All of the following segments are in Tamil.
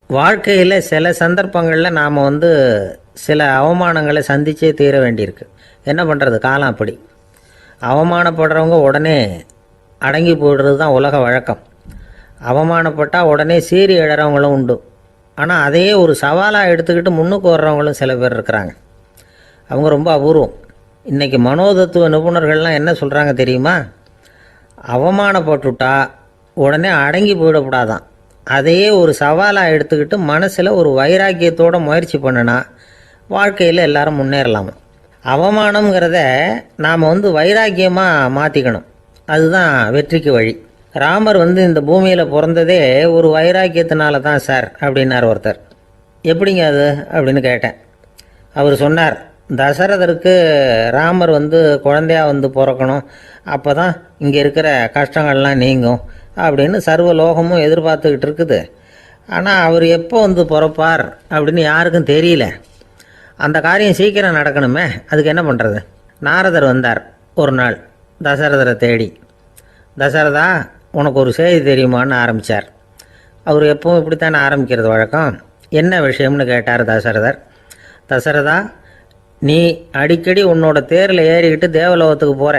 வாழ்க்கையில் சில சந்தர்ப்பங்களில் நாம் சில அவமானங்களை சந்திச்சே தீர வேண்டியிருக்கு. என்ன பண்ணுறது, காலம் அப்படி. அவமானப்படுறவங்க உடனே அடங்கி போய்டுறது தான் உலக வழக்கம். அவமானப்பட்டால் உடனே சீறி எழறவங்களும் உண்டு. ஆனால் அதையே ஒரு சவாலாக எடுத்துக்கிட்டு முன்னுக்கு வர்றவங்களும் சில பேர் இருக்கிறாங்க. அவங்க ரொம்ப அபூர்வம். இன்றைக்கி மனோதத்துவ நிபுணர்கள்லாம் என்ன சொல்கிறாங்க தெரியுமா? அவமானப்பட்டுட்டா உடனே அடங்கி போயிடக்கூடாதான். அதையே ஒரு சவாலாக எடுத்துக்கிட்டு மனசில் ஒரு வைராக்கியத்தோடு முயற்சி பண்ணினா வாழ்க்கையில் எல்லாரும் முன்னேறலாமா. அவமானங்கிறத நாம் வைராக்கியமாக மாற்றிக்கணும். அதுதான் வெற்றிக்கு வழி. ராமர் இந்த பூமியில் பிறந்ததே ஒரு வைராக்கியத்தினால தான் சார் அப்படின்னார் ஒருத்தர். எப்படிங்க அது அப்படின்னு கேட்டேன். அவர் சொன்னார், தசரதருக்கு ராமர் குழந்தையாக பிறக்கணும், அப்போ தான் இங்கே இருக்கிற கஷ்டங்கள்லாம் நீங்கும் அப்படின்னு சர்வ லோகமும் எதிர்பார்த்துக்கிட்டு இருக்குது. ஆனால் அவர் எப்போ பிறப்பார் அப்படின்னு யாருக்கும் தெரியல. அந்த காரியம் சீக்கிரம் நடக்கணுமே, அதுக்கு என்ன பண்ணுறது? நாரதர் வந்தார் ஒரு நாள் தசரதரை தேடி. தசரதா, உனக்கு ஒரு செய்தி தெரியுமான்னு ஆரம்பித்தார். அவர் எப்பவும் இப்படித்தானே ஆரம்பிக்கிறது வழக்கம். என்ன விஷயம்னு கேட்டார் தசரதர். தசரதா, நீ அடிக்கடி உன்னோட தேரில் ஏறிக்கிட்டு தேவலோகத்துக்கு போகிற,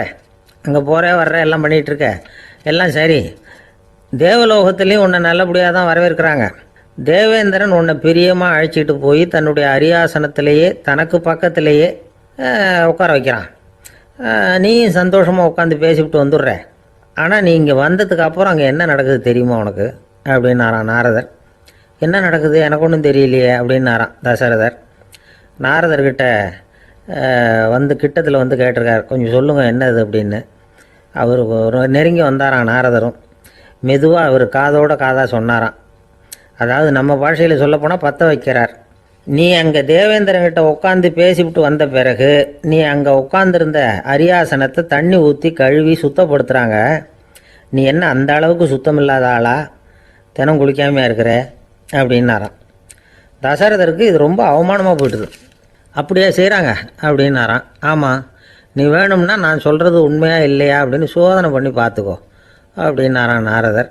அங்கே போகிற வர்ற எல்லாம் பண்ணிகிட்ருக்க, எல்லாம் சரி. தேவலோகத்துலேயும் உன்னை நல்லபடியாக தான் வரவேற்கிறாங்க. தேவேந்திரன் உன்னை பிரியமாக அழைச்சிட்டு போய் தன்னுடைய அரியாசனத்திலேயே தனக்கு பக்கத்திலேயே உட்கார வைக்கிறான். நீயும் சந்தோஷமாக உட்காந்து பேசிவிட்டு வந்துடுற. ஆனால் நீ இங்கே வந்ததுக்கு அப்புறம் அங்கே என்ன நடக்குது தெரியுமா உனக்கு அப்படின்னாரான் நாரதர். என்ன நடக்குது எனக்கு ஒன்றும் தெரியலையே அப்படின்னாரான் தசரதர். நாரதர்கிட்ட கிட்டத்தில் கேட்டிருக்கார், கொஞ்சம் சொல்லுங்கள் என்னது அப்படின்னு. அவர் நெருங்கி வந்தாரான் நாரதரும். மெதுவாக அவர் காதோட காதாக சொன்னாராம். அதாவது நம்ம பாஷையில் சொல்லப்போனால் பற்ற வைக்கிறார். நீ அங்கே தேவேந்திரன்கிட்ட உட்காந்து பேசிவிட்டு வந்த பிறகு நீ அங்கே உட்காந்துருந்த அரியாசனத்தை தண்ணி ஊற்றி கழுவி சுத்தப்படுத்துகிறாங்க. நீ என்ன அந்த அளவுக்கு சுத்தம் இல்லாத ஆளா, தினம் குளிக்காமையாக இருக்கிற அப்படின்னாராம். தசரதருக்கு இது ரொம்ப அவமானமாக போயிட்டுது. அப்படியே செய்கிறாங்க அப்படின்னாராம். ஆமாம், நீ வேணும்னா நான் சொல்கிறது உண்மையாக இல்லையா அப்படின்னு சோதனை பண்ணி பார்த்துக்கோ அப்படின்னாரான் நாரதர்.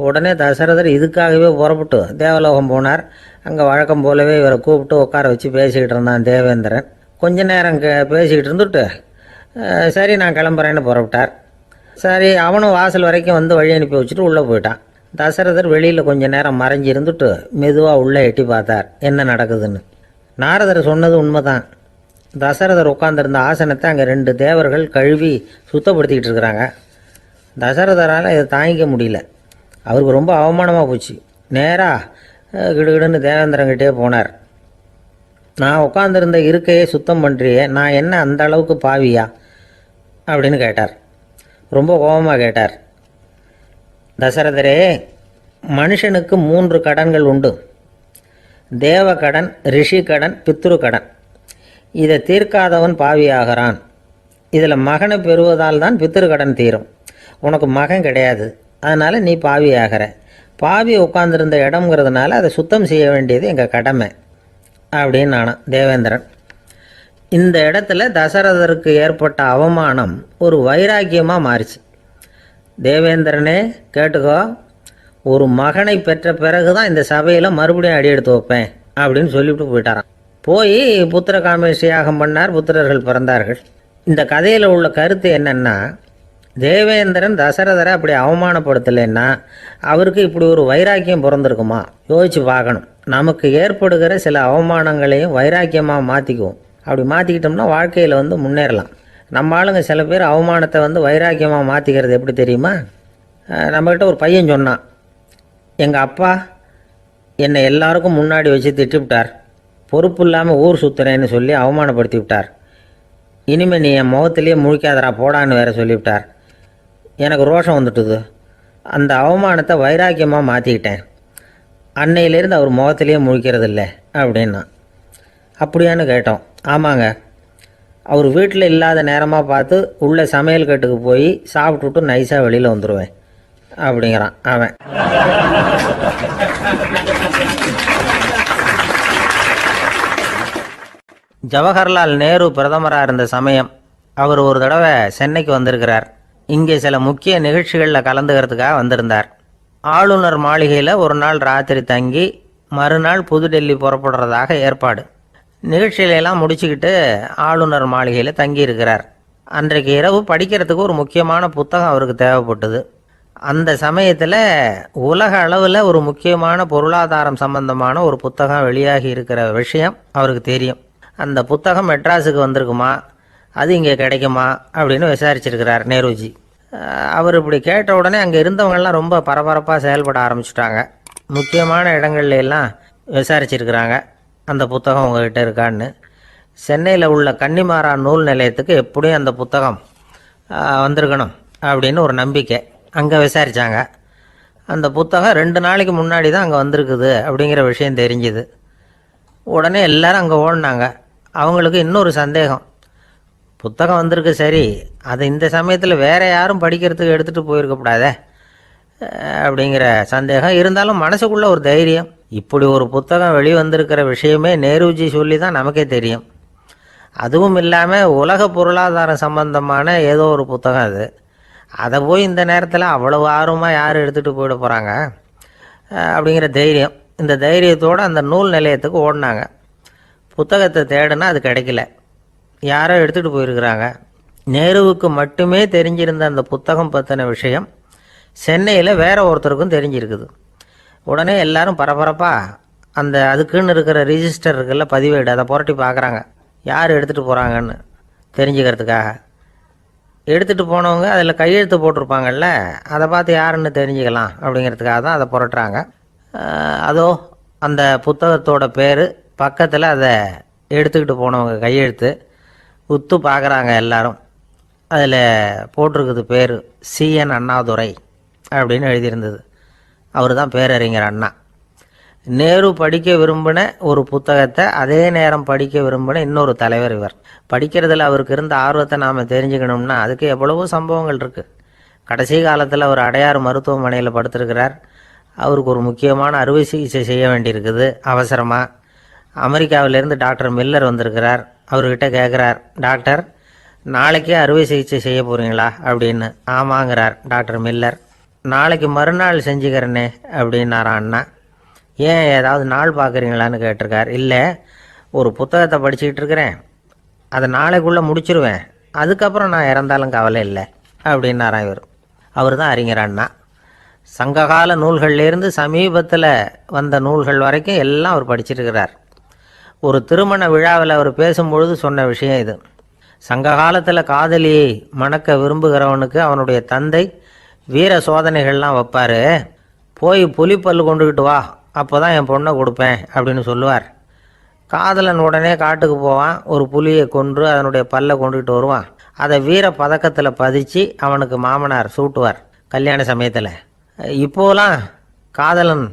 உடனே தசரதர் இதுக்காகவே புறப்பட்டு தேவலோகம் போனார். அங்கே வழக்கம் போலவே இவரை கூப்பிட்டு உட்கார வச்சு பேசிக்கிட்டு இருந்தான் தேவேந்திரன். கொஞ்ச நேரம் பேசிக்கிட்டு இருந்துட்டு சரி நான் கிளம்புறேன்னு புறப்பட்டார். சரி, அவனும் வாசல் வரைக்கும் வழி அனுப்பி வச்சுட்டு உள்ளே போயிட்டான். தசரதர் வெளியில் கொஞ்ச நேரம் மறைஞ்சி இருந்துட்டு மெதுவாக உள்ளே எட்டி பார்த்தார் என்ன நடக்குதுன்னு. நாரதர் சொன்னது உண்மைதான். தசரதர் உட்காந்துருந்த ஆசனத்தை அங்கே 2 தேவர்கள் கழுவி சுத்தப்படுத்திக்கிட்டு இருக்கிறாங்க. தசரதரால் இதை தாங்கிக்க முடியல. அவருக்கு ரொம்ப அவமானமாக போச்சு. நேராக கிடுகிடுன்னு தேவேந்திரங்கிட்டே போனார். நான் உட்காந்துருந்த இருக்கையே சுத்தம் பண்ணுறியே, நான் என்ன அந்த அளவுக்கு பாவியா அப்படின்னு கேட்டார். ரொம்ப கோபமாக கேட்டார். தசரதரே, மனுஷனுக்கு 3 கடன்கள் உண்டு. தேவ கடன், ரிஷி கடன், பித்ரு கடன். இதை தீர்க்காதவன் பாவியாகிறான். இதில் மகனை பெறுவதால் தான் பித்ரு கடன் தீரும். உனக்கு மகன் கிடையாது, அதனால் நீ பாவி ஆகிற. பாவி உட்காந்துருந்த இடம்ங்கிறதுனால அதை சுத்தம் செய்ய வேண்டியது எங்கள் கடமை அப்படின்னு நானான் தேவேந்திரன். இந்த இடத்துல தசரதருக்கு ஏற்பட்ட அவமானம் ஒரு வைராக்கியமாக மாறிச்சு. தேவேந்திரனே கேட்டுக்கோ, ஒரு மகனை பெற்ற பிறகு தான் இந்த சபையில் மறுபடியும் அடி எடுத்து வைப்பேன் அப்படின்னு சொல்லிவிட்டு போயிட்டாரான். போய் புத்திர காமேஷ் யாகம் பண்ணார். புத்திரர்கள் பிறந்தார்கள். இந்த கதையில் உள்ள கருத்து என்னென்னா, தேவேந்திரன் தசரதரை அப்படி அவமானப்படுத்தலைன்னா அவருக்கு இப்படி ஒரு வைராக்கியம் பிறந்திருக்குமா? யோசிச்சு பார்க்கணும். நமக்கு ஏற்படுகிற சில அவமானங்களையும் வைராக்கியமாக மாற்றிக்குவோம். அப்படி மாற்றிக்கிட்டோம்னா வாழ்க்கையில் முன்னேறலாம். நம்ம ஆளுங்க சில பேர் அவமானத்தை வைராக்கியமாக மாற்றிக்கிறது எப்படி தெரியுமா? நம்மக்கிட்ட ஒரு பையன் சொன்னான், எங்கள் அப்பா என்னை எல்லாருக்கும் முன்னாடி வச்சு திட்டிவிட்டார், பொறுப்பு இல்லாமல் ஊர் சுற்றுறேன்னு சொல்லி அவமானப்படுத்தி விட்டார். இனிமேல் நீ என் முகத்திலேயே முழிக்காதரா போடான்னு வேற சொல்லிவிட்டார். எனக்கு ரோஷம் வந்துட்டுது. அந்த அவமானத்தை வைராக்கியமாக மாற்றிக்கிட்டேன். அன்னையிலேருந்து அவர் முகத்திலேயே முழிக்கிறது இல்லை அப்படின்னா. அப்படியான்னு கேட்டோம். ஆமாங்க, அவர் வீட்டில் இல்லாத நேரமாக பார்த்து உள்ளே சமையல் கட்டுக்கு போய் சாப்பிட்டுட்டு நைஸாக வெளியில் வந்துடுவேன் அப்படிங்கிறான் அவன். ஜவஹர்லால் நேரு பிரதமராக இருந்த சமயம் அவர் ஒரு தடவை சென்னைக்கு வந்திருக்கிறார். இங்கே சில முக்கிய நிகழ்ச்சிகளில் கலந்துக்கிறதுக்காக வந்திருந்தார். ஆளுநர் மாளிகையில் ஒரு நாள் ராத்திரி தங்கி மறுநாள் புதுடெல்லி புறப்படுறதாக ஏற்பாடு. நிகழ்ச்சியிலெல்லாம் முடிச்சுக்கிட்டு ஆளுநர் மாளிகையில் தங்கியிருக்கிறார். அன்றைக்கு இரவு படிக்கிறதுக்கு ஒரு முக்கியமான புத்தகம் அவருக்கு தேவைப்பட்டது. அந்த சமயத்தில் உலக அளவில் ஒரு முக்கியமான பொருளாதாரம் சம்பந்தமான ஒரு புத்தகம் வெளியாகி இருக்கிற விஷயம் அவருக்கு தெரியும். அந்த புத்தகம் மெட்ராஸுக்கு வந்திருக்குமா, அது இங்கே கிடைக்குமா அப்படின்னு விசாரிச்சிருக்கிறார் நேருஜி. அவர் இப்படி கேட்ட உடனே அங்கே இருந்தவங்கெல்லாம் ரொம்ப பரபரப்பாக செயல்பட ஆரம்பிச்சிட்டாங்க. முக்கியமான இடங்கள்ல எல்லாம் விசாரிச்சிருக்கிறாங்க அந்த புத்தகம் உங்ககிட்ட இருக்கான்னு. சென்னையில் உள்ள கன்னிமாரா நூல் நிலையத்துக்கு எப்படியும் அந்த புத்தகம் வந்திருக்கணும் அப்படின்னு ஒரு நம்பிக்கை. அங்கே விசாரித்தாங்க. அந்த புத்தகம் 2 நாளைக்கு முன்னாடி தான் அங்கே வந்திருக்குது அப்படிங்கிற விஷயம் தெரிஞ்சுது. உடனே எல்லாரும் அங்கே ஓடினாங்க. அவங்களுக்கு இன்னொரு சந்தேகம், புத்தகம் வந்திருக்கு சரி, அது இந்த சமயத்தில் வேறு யாரும் படிக்கிறதுக்கு எடுத்துகிட்டு போயிருக்கக்கூடாதே அப்படிங்கிற சந்தேகம் இருந்தாலும் மனசுக்குள்ளே ஒரு தைரியம். இப்படி ஒரு புத்தகம் வெளிவந்திருக்கிற விஷயமே நேருஜி சொல்லி தான் நமக்கே தெரியும். அதுவும் இல்லாமல் உலக பொருளாதாரம் சம்பந்தமான ஏதோ ஒரு புத்தகம் அது. அதை போய் இந்த நேரத்தில் அவ்வளவு ஆர்வமாக யார் எடுத்துகிட்டு போயிட போகிறாங்க அப்படிங்கிற தைரியம். இந்த தைரியத்தோடு அந்த நூல் நிலையத்துக்கு ஓடினாங்க. புத்தகத்தை தேடினா அது கிடைக்கல. யாரோ எடுத்துகிட்டு போயிருக்கிறாங்க. நேருவுக்கு மட்டுமே தெரிஞ்சிருந்த அந்த புத்தகம் பற்றின விஷயம் சென்னையில் வேற ஒருத்தருக்கும் தெரிஞ்சிருக்குது. உடனே எல்லாரும் பரபரப்பாக அதுக்குன்னு இருக்கிற ரிஜிஸ்டர் இருக்குல்ல, பதிவேடு, அதை புரட்டி பார்க்குறாங்க யார் எடுத்துகிட்டு போகிறாங்கன்னு தெரிஞ்சுக்கிறதுக்காக. எடுத்துகிட்டு போனவங்க அதில் கையெழுத்து போட்டிருப்பாங்கல்ல, அதை பார்த்து யாருன்னு தெரிஞ்சுக்கலாம் அப்படிங்கிறதுக்காக தான் அதை புரட்டுறாங்க. அதோ அந்த புத்தகத்தோட பேர் பக்கத்தில் அதை எடுத்துக்கிட்டு போனவங்க கையெழுத்து உத்து பார்க்குறாங்க எல்லாரும். அதில் போட்டிருக்குது பேர் CN அண்ணாதுரை அப்படின்னு எழுதியிருந்தது. அவர் தான் பேரறிஞர் அண்ணா. நேரு படிக்க விரும்பின ஒரு புத்தகத்தை அதே நேரம் படிக்க விரும்பின இன்னொரு தலைவர் இவர். படிக்கிறதுல அவருக்கு இருந்த ஆர்வத்தை நாம் தெரிஞ்சுக்கணும்னா அதுக்கு எவ்வளவோ சம்பவங்கள் இருக்குது. கடைசி காலத்தில் அவர் அடையாறு மருத்துவமனையில் படுத்திருக்கிறார். அவருக்கு ஒரு முக்கியமான அறுவை சிகிச்சை செய்ய வேண்டியிருக்குது அவசரமாக. அமெரிக்காவிலேருந்து டாக்டர் மில்லர் வந்திருக்கிறார். அவர்கிட்ட கேட்குறார், டாக்டர் நாளைக்கே அறுவை சிகிச்சை செய்ய போகிறீங்களா அப்படின்னு. ஆமாங்கிறார் டாக்டர் மில்லர். நாளைக்கு மறுநாள் செஞ்சுக்கிறேனே அப்படின்னாரான் அண்ணா. ஏன் ஏதாவது நாள் பார்க்குறீங்களான்னு கேட்டிருக்கார். இல்லை, ஒரு புத்தகத்தை படிச்சுக்கிட்டு இருக்கிறேன், அதை நாளைக்குள்ளே முடிச்சிருவேன், அதுக்கப்புறம் நான் இறந்தாலும் கவலை இல்லை அப்படின்னாரான் இவர். அவர் தான் அறிஞர் அண்ணா. சங்ககால நூல்கள்லேருந்து சமீபத்தில் வந்த நூல்கள் வரைக்கும் எல்லாம் அவர் படிச்சிருக்கிறார். ஒரு திருமண விழாவில் அவர் பேசும்பொழுது சொன்ன விஷயம் இது. சங்க காலத்தில் காதலியை மணக்க விரும்புகிறவனுக்கு அவனுடைய தந்தை வீர சோதனைகள்லாம் வைப்பார். போய் புலிப்பல் கொண்டுக்கிட்டு வா, அப்போ தான் என் பொண்ணை கொடுப்பேன் அப்படின்னு சொல்லுவார். காதலன் உடனே காட்டுக்கு போவான், ஒரு புலியை கொன்று அதனுடைய பல்லை கொண்டுக்கிட்டு வருவான். அதை வீர பதக்கத்தில் பதிச்சு அவனுக்கு மாமனார் சூட்டுவார் கல்யாண சமயத்தில். இப்போலாம் காதலன்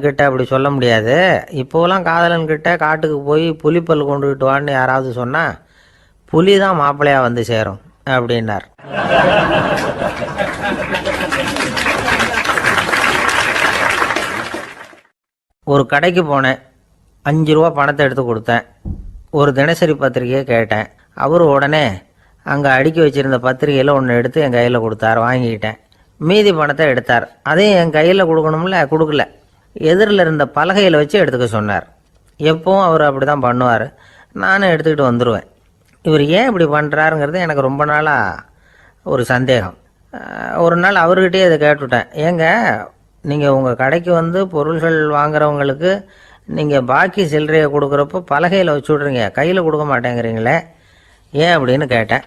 கிட்ட அப்படி சொல்ல முடியாது. இப்போலாம் காதலன் கிட்ட காட்டுக்கு போய் புலிப்பல் கொண்டுக்கிட்டு வான்னு யாராவது சொன்னால் புலி தான் மாப்பிள்ளையாக வந்து சேரும் அப்படின்னார். ஒரு கடைக்கு போனேன், 5 ரூபா பணத்தை எடுத்து கொடுத்தேன். ஒரு தினசரி பத்திரிகையை கேட்டேன். அவர் உடனே அங்கே அடுக்கி வச்சுருந்த பத்திரிகையில் ஒன்று எடுத்து என் கையில் கொடுத்தார். வாங்கிக்கிட்டேன். மீதி பணத்தை எடுத்தார். அதையும் என் கையில் கொடுக்கணும்ல, கொடுக்கல. எதிரில் இருந்த பலகையில் வச்சு எடுத்துக்க சொன்னார். எப்பவும் அவர் அப்படி தான் பண்ணுவார். நானும் எடுத்துக்கிட்டு வந்துடுவேன். இவர் ஏன் இப்படி பண்ணுறாருங்கிறது எனக்கு ரொம்ப நாளாக ஒரு சந்தேகம். ஒரு நாள் அவர்கிட்டயே இதை கேட்டுவிட்டேன். ஏங்க, நீங்கள் உங்கள் கடைக்கு வந்து பொருள்கள் வாங்குறவங்களுக்கு நீங்கள் பாக்கி சில்லறையை கொடுக்குறப்போ பலகையில் வச்சு விட்றீங்க, கையில் கொடுக்க மாட்டேங்கிறீங்களே, ஏன் அப்படின்னு கேட்டேன்.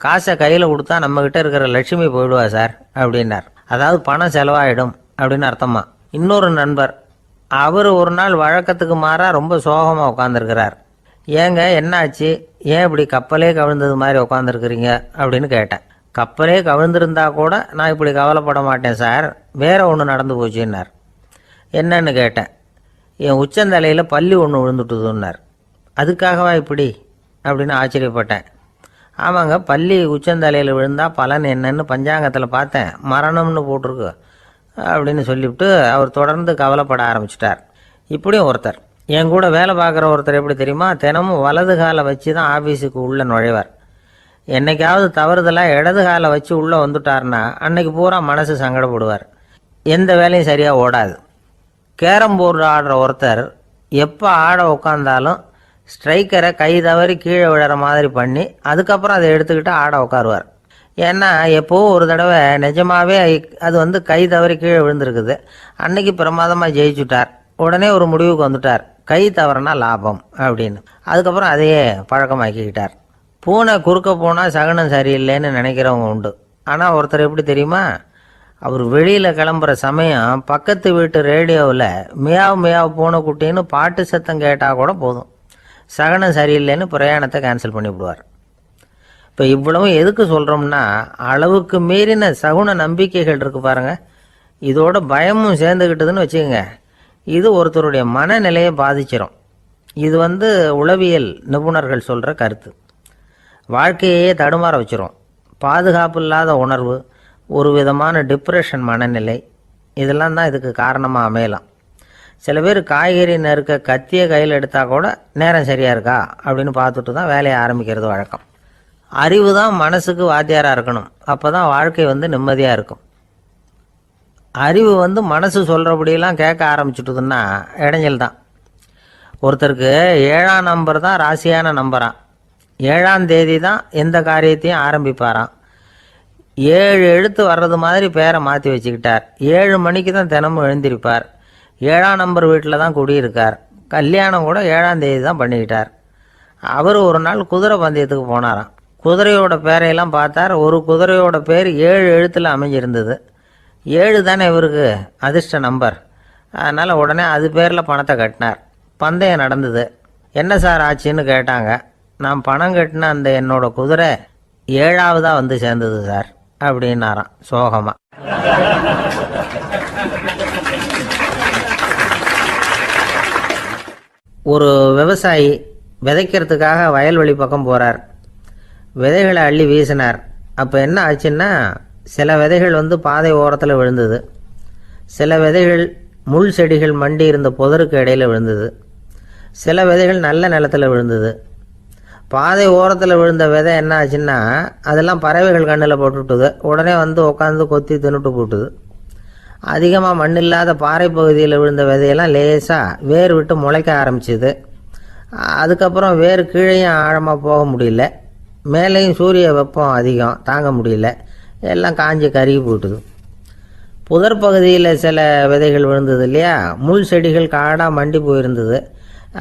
காசை கையில் கொடுத்தா நம்மக்கிட்ட இருக்கிற லட்சுமி போயிடுவா சார் அப்படின்னார். அதாவது பணம் செலவாயிடும் அப்படின்னு அர்த்தமா. இன்னொரு நண்பர், அவர் ஒரு நாள் வழக்கத்துக்கு மாறாக ரொம்ப சோகமாக உட்காந்துருக்கிறார். ஏங்க என்னாச்சு, ஏன் இப்படி கப்பலே கவிழ்ந்தது மாதிரி உட்காந்துருக்குறீங்க அப்படின்னு கேட்டேன். கப்பலே கவிழ்ந்திருந்தா கூட நான் இப்படி கவலைப்பட மாட்டேன் சார், வேற ஒன்று நடந்து போச்சுன்னார். என்னன்னு கேட்டேன். என் உச்சந்தலையில் பல்லி ஒன்று விழுந்துட்டுதுன்னார். அதுக்காகவா இப்படி அப்படின்னு ஆச்சரியப்பட்டேன். ஆமாங்க, பல்லி உச்சந்தலையில் விழுந்தால் பலன் என்னன்னு பஞ்சாங்கத்தில் பார்த்தேன், மரணம்னு போட்டிருக்கு அப்படின்னு சொல்லிவிட்டு அவர் தொடர்ந்து கவலைப்பட ஆரம்பிச்சிட்டார். இப்படியும் ஒருத்தர், என் கூட வேலை பார்க்குற ஒருத்தர் எப்படி தெரியுமா, தினமும் வலது காலை வச்சு தான் ஆஃபீஸுக்கு உள்ளே நுழைவார். என்னைக்காவது தவறுதலாக இடது காலை வச்சு உள்ளே வந்துட்டார்னா அன்னைக்கு பூரா மனசு சங்கடப்படுவார். எந்த வேலையும் சரியாக ஓடாது. கேரம் போர்டு ஆடுற ஒருத்தர் எப்போ ஆட உட்காந்தாலும் ஸ்ட்ரைக்கரை கை தவறி கீழே விழுற மாதிரி பண்ணி அதுக்கப்புறம் அதை எடுத்துக்கிட்டு ஆட உட்காருவார். ஏன்னா எப்போவும் ஒரு தடவை நிஜமாகவே அது கை தவறி கீழே விழுந்திருக்குது. அன்னைக்கு பிரமாதமாக ஜெயிச்சுட்டார். உடனே ஒரு முடிவுக்கு வந்துட்டார், கை தவறுனா லாபம் அப்படின்னு. அதுக்கப்புறம் அதையே பழக்கமாக்கிக்கிட்டார். பூனை குறுக்க போனால் சகனம் சரியில்லைன்னு நினைக்கிறவங்க உண்டு. ஆனால் ஒருத்தர் எப்படி தெரியுமா, அவர் வெளியில் கிளம்புற சமயம் பக்கத்து வீட்டு ரேடியோவில் மியாவ் மியாவ் பூனைக்குட்டின்னு பாட்டு சத்தம் கேட்டால் கூட போதும், சகனம் சரியில்லைன்னு பிரயாணத்தை கேன்சல் பண்ணிவிடுவார். இப்போ இவ்வளவும் எதுக்கு சொல்கிறோம்னா, அளவுக்கு மீறின சகுன நம்பிக்கைகள் இருக்குது பாருங்கள், இதோட பயமும் சேர்ந்துக்கிட்டதுன்னு வச்சுக்கோங்க, இது ஒருத்தருடைய மனநிலையை பாதிச்சிடும். இது உளவியல் நிபுணர்கள் சொல்கிற கருத்து. வாழ்க்கையே தடுமாற வச்சிரும். பாதுகாப்பு இல்லாத உணர்வு, ஒரு விதமான டிப்ரெஷன் மனநிலை, இதெல்லாம் தான் இதுக்கு காரணமாக அமையலாம். சில பேர் காய்கறி நறுக்க கத்தியை கையில் எடுத்தால் கூட நேரம் சரியாக இருக்கா அப்படின்னு பார்த்துட்டு தான் வேலையை ஆரம்பிக்கிறது வழக்கம். அறிவு தான் மனசுக்கு வாத்தியாராக இருக்கணும். அப்போ தான் வாழ்க்கை நிம்மதியாக இருக்கும். அறிவு மனசு சொல்கிறபடியெல்லாம் கேட்க ஆரம்பிச்சுட்டுதுன்னா இடைஞ்சல் தான். ஒருத்தருக்கு 7ஆம் நம்பர் தான் ராசியான நம்பரான். 7ஆம் தேதி தான் எந்த காரியத்தையும் ஆரம்பிப்பாராம். 7 எழுத்து வர்றது மாதிரி பேரை மாற்றி வச்சுக்கிட்டார். 7 மணிக்கு தான் தினமும் எழுந்திருப்பார். 7ஆம் நம்பர் வீட்டில் தான் குடியிருக்கார். கல்யாணம் கூட 7ஆம் தேதி தான் பண்ணிக்கிட்டார். அவர் ஒரு நாள் குதிரை பந்தயத்துக்கு போனாராம். குதிரையோட பேரையெல்லாம் பார்த்தார். ஒரு குதிரையோட பேர் 7 எழுத்தில் அமைஞ்சிருந்தது. 7 தானே இவருக்கு அதிர்ஷ்ட நம்பர். அதனால் உடனே அது பேரில் பணத்தை கட்டினார். பந்தயம் நடந்தது. என்ன சார் ஆச்சுன்னு கேட்டாங்க. நான் பணம் கட்டின அந்த என்னோட குதிரை 7ஆவதாக சேர்ந்தது சார் அப்படின்னாராம் சோகமாக. ஒரு விவசாயி விதைக்கிறதுக்காக வயல்வெளி பக்கம் போகிறார். விதைகளை அள்ளி வீசினார். அப்போ என்ன ஆச்சுன்னா, சில விதைகள் பாதை ஓரத்தில் விழுந்தது. சில விதைகள் முள் செடிகள் மண்டி இருந்த புதருக்கு இடையில் விழுந்தது. சில விதைகள் நல்ல நிலத்தில் விழுந்தது. பாதை ஓரத்தில் விழுந்த விதை என்ன ஆச்சுன்னா, அதெல்லாம் பறவைகள் கண்ணில் போட்டுவிட்டுது. உடனே உட்காந்து கொத்தி தின்னுட்டு போட்டுது. அதிகமாக மண் இல்லாத பாறை பகுதியில் விழுந்த விதையெல்லாம் லேசாக வேர் விட்டு முளைக்க ஆரம்பிச்சுது. அதுக்கப்புறம் வேர் கீழேயும் ஆழமாக போக முடியல, மேலேயும் சூரிய வெப்பம் அதிகம் தாங்க முடியல, எல்லாம் காஞ்சி கருகி போட்டுது. புதர் பகுதியில் சில விதைகள் விழுந்தது இல்லையா, முள் செடிகள் காடாக மண்டி போயிருந்தது.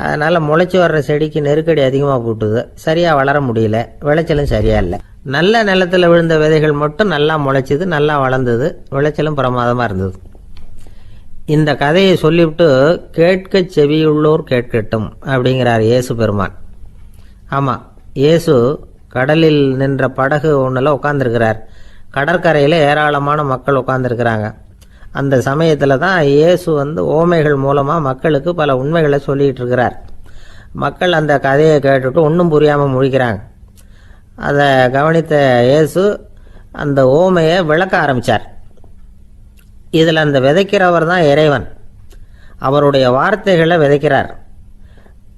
அதனால் முளைச்சி வர்ற செடிக்கு நெருக்கடி அதிகமாக போட்டுது, சரியாக வளர முடியல, விளைச்சலும் சரியாக இல்லை. நல்ல நிலத்தில் விழுந்த விதைகள் மட்டும் நல்லா முளைச்சிது, நல்லா வளர்ந்தது, விளைச்சலும் பிரமாதமாக இருந்தது. இந்த கதையை சொல்லிவிட்டு கேட்க செவியுள்ளோர் கேட்கட்டும் அப்படிங்கிறார் இயேசு பெருமான். ஆமாம், இயேசு கடலில் நின்ற படகு ஒன்றில் உட்காந்துருக்கிறார். கடற்கரையில் ஏராளமான மக்கள் உட்காந்துருக்கிறாங்க. அந்த சமயத்தில் தான் இயேசு ஓமைகள் மூலமாக மக்களுக்கு பல உண்மைகளை சொல்லிகிட்டு இருக்கிறார். மக்கள் அந்த கதையை கேட்டுட்டு ஒன்றும் புரியாமல் முழிக்கிறாங்க. அதை கவனித்த இயேசு அந்த ஓமையை விளக்க ஆரம்பித்தார். இதில் அந்த விதைக்கிறவர் தான் இறைவன். அவருடைய வார்த்தைகளை விதைக்கிறார்.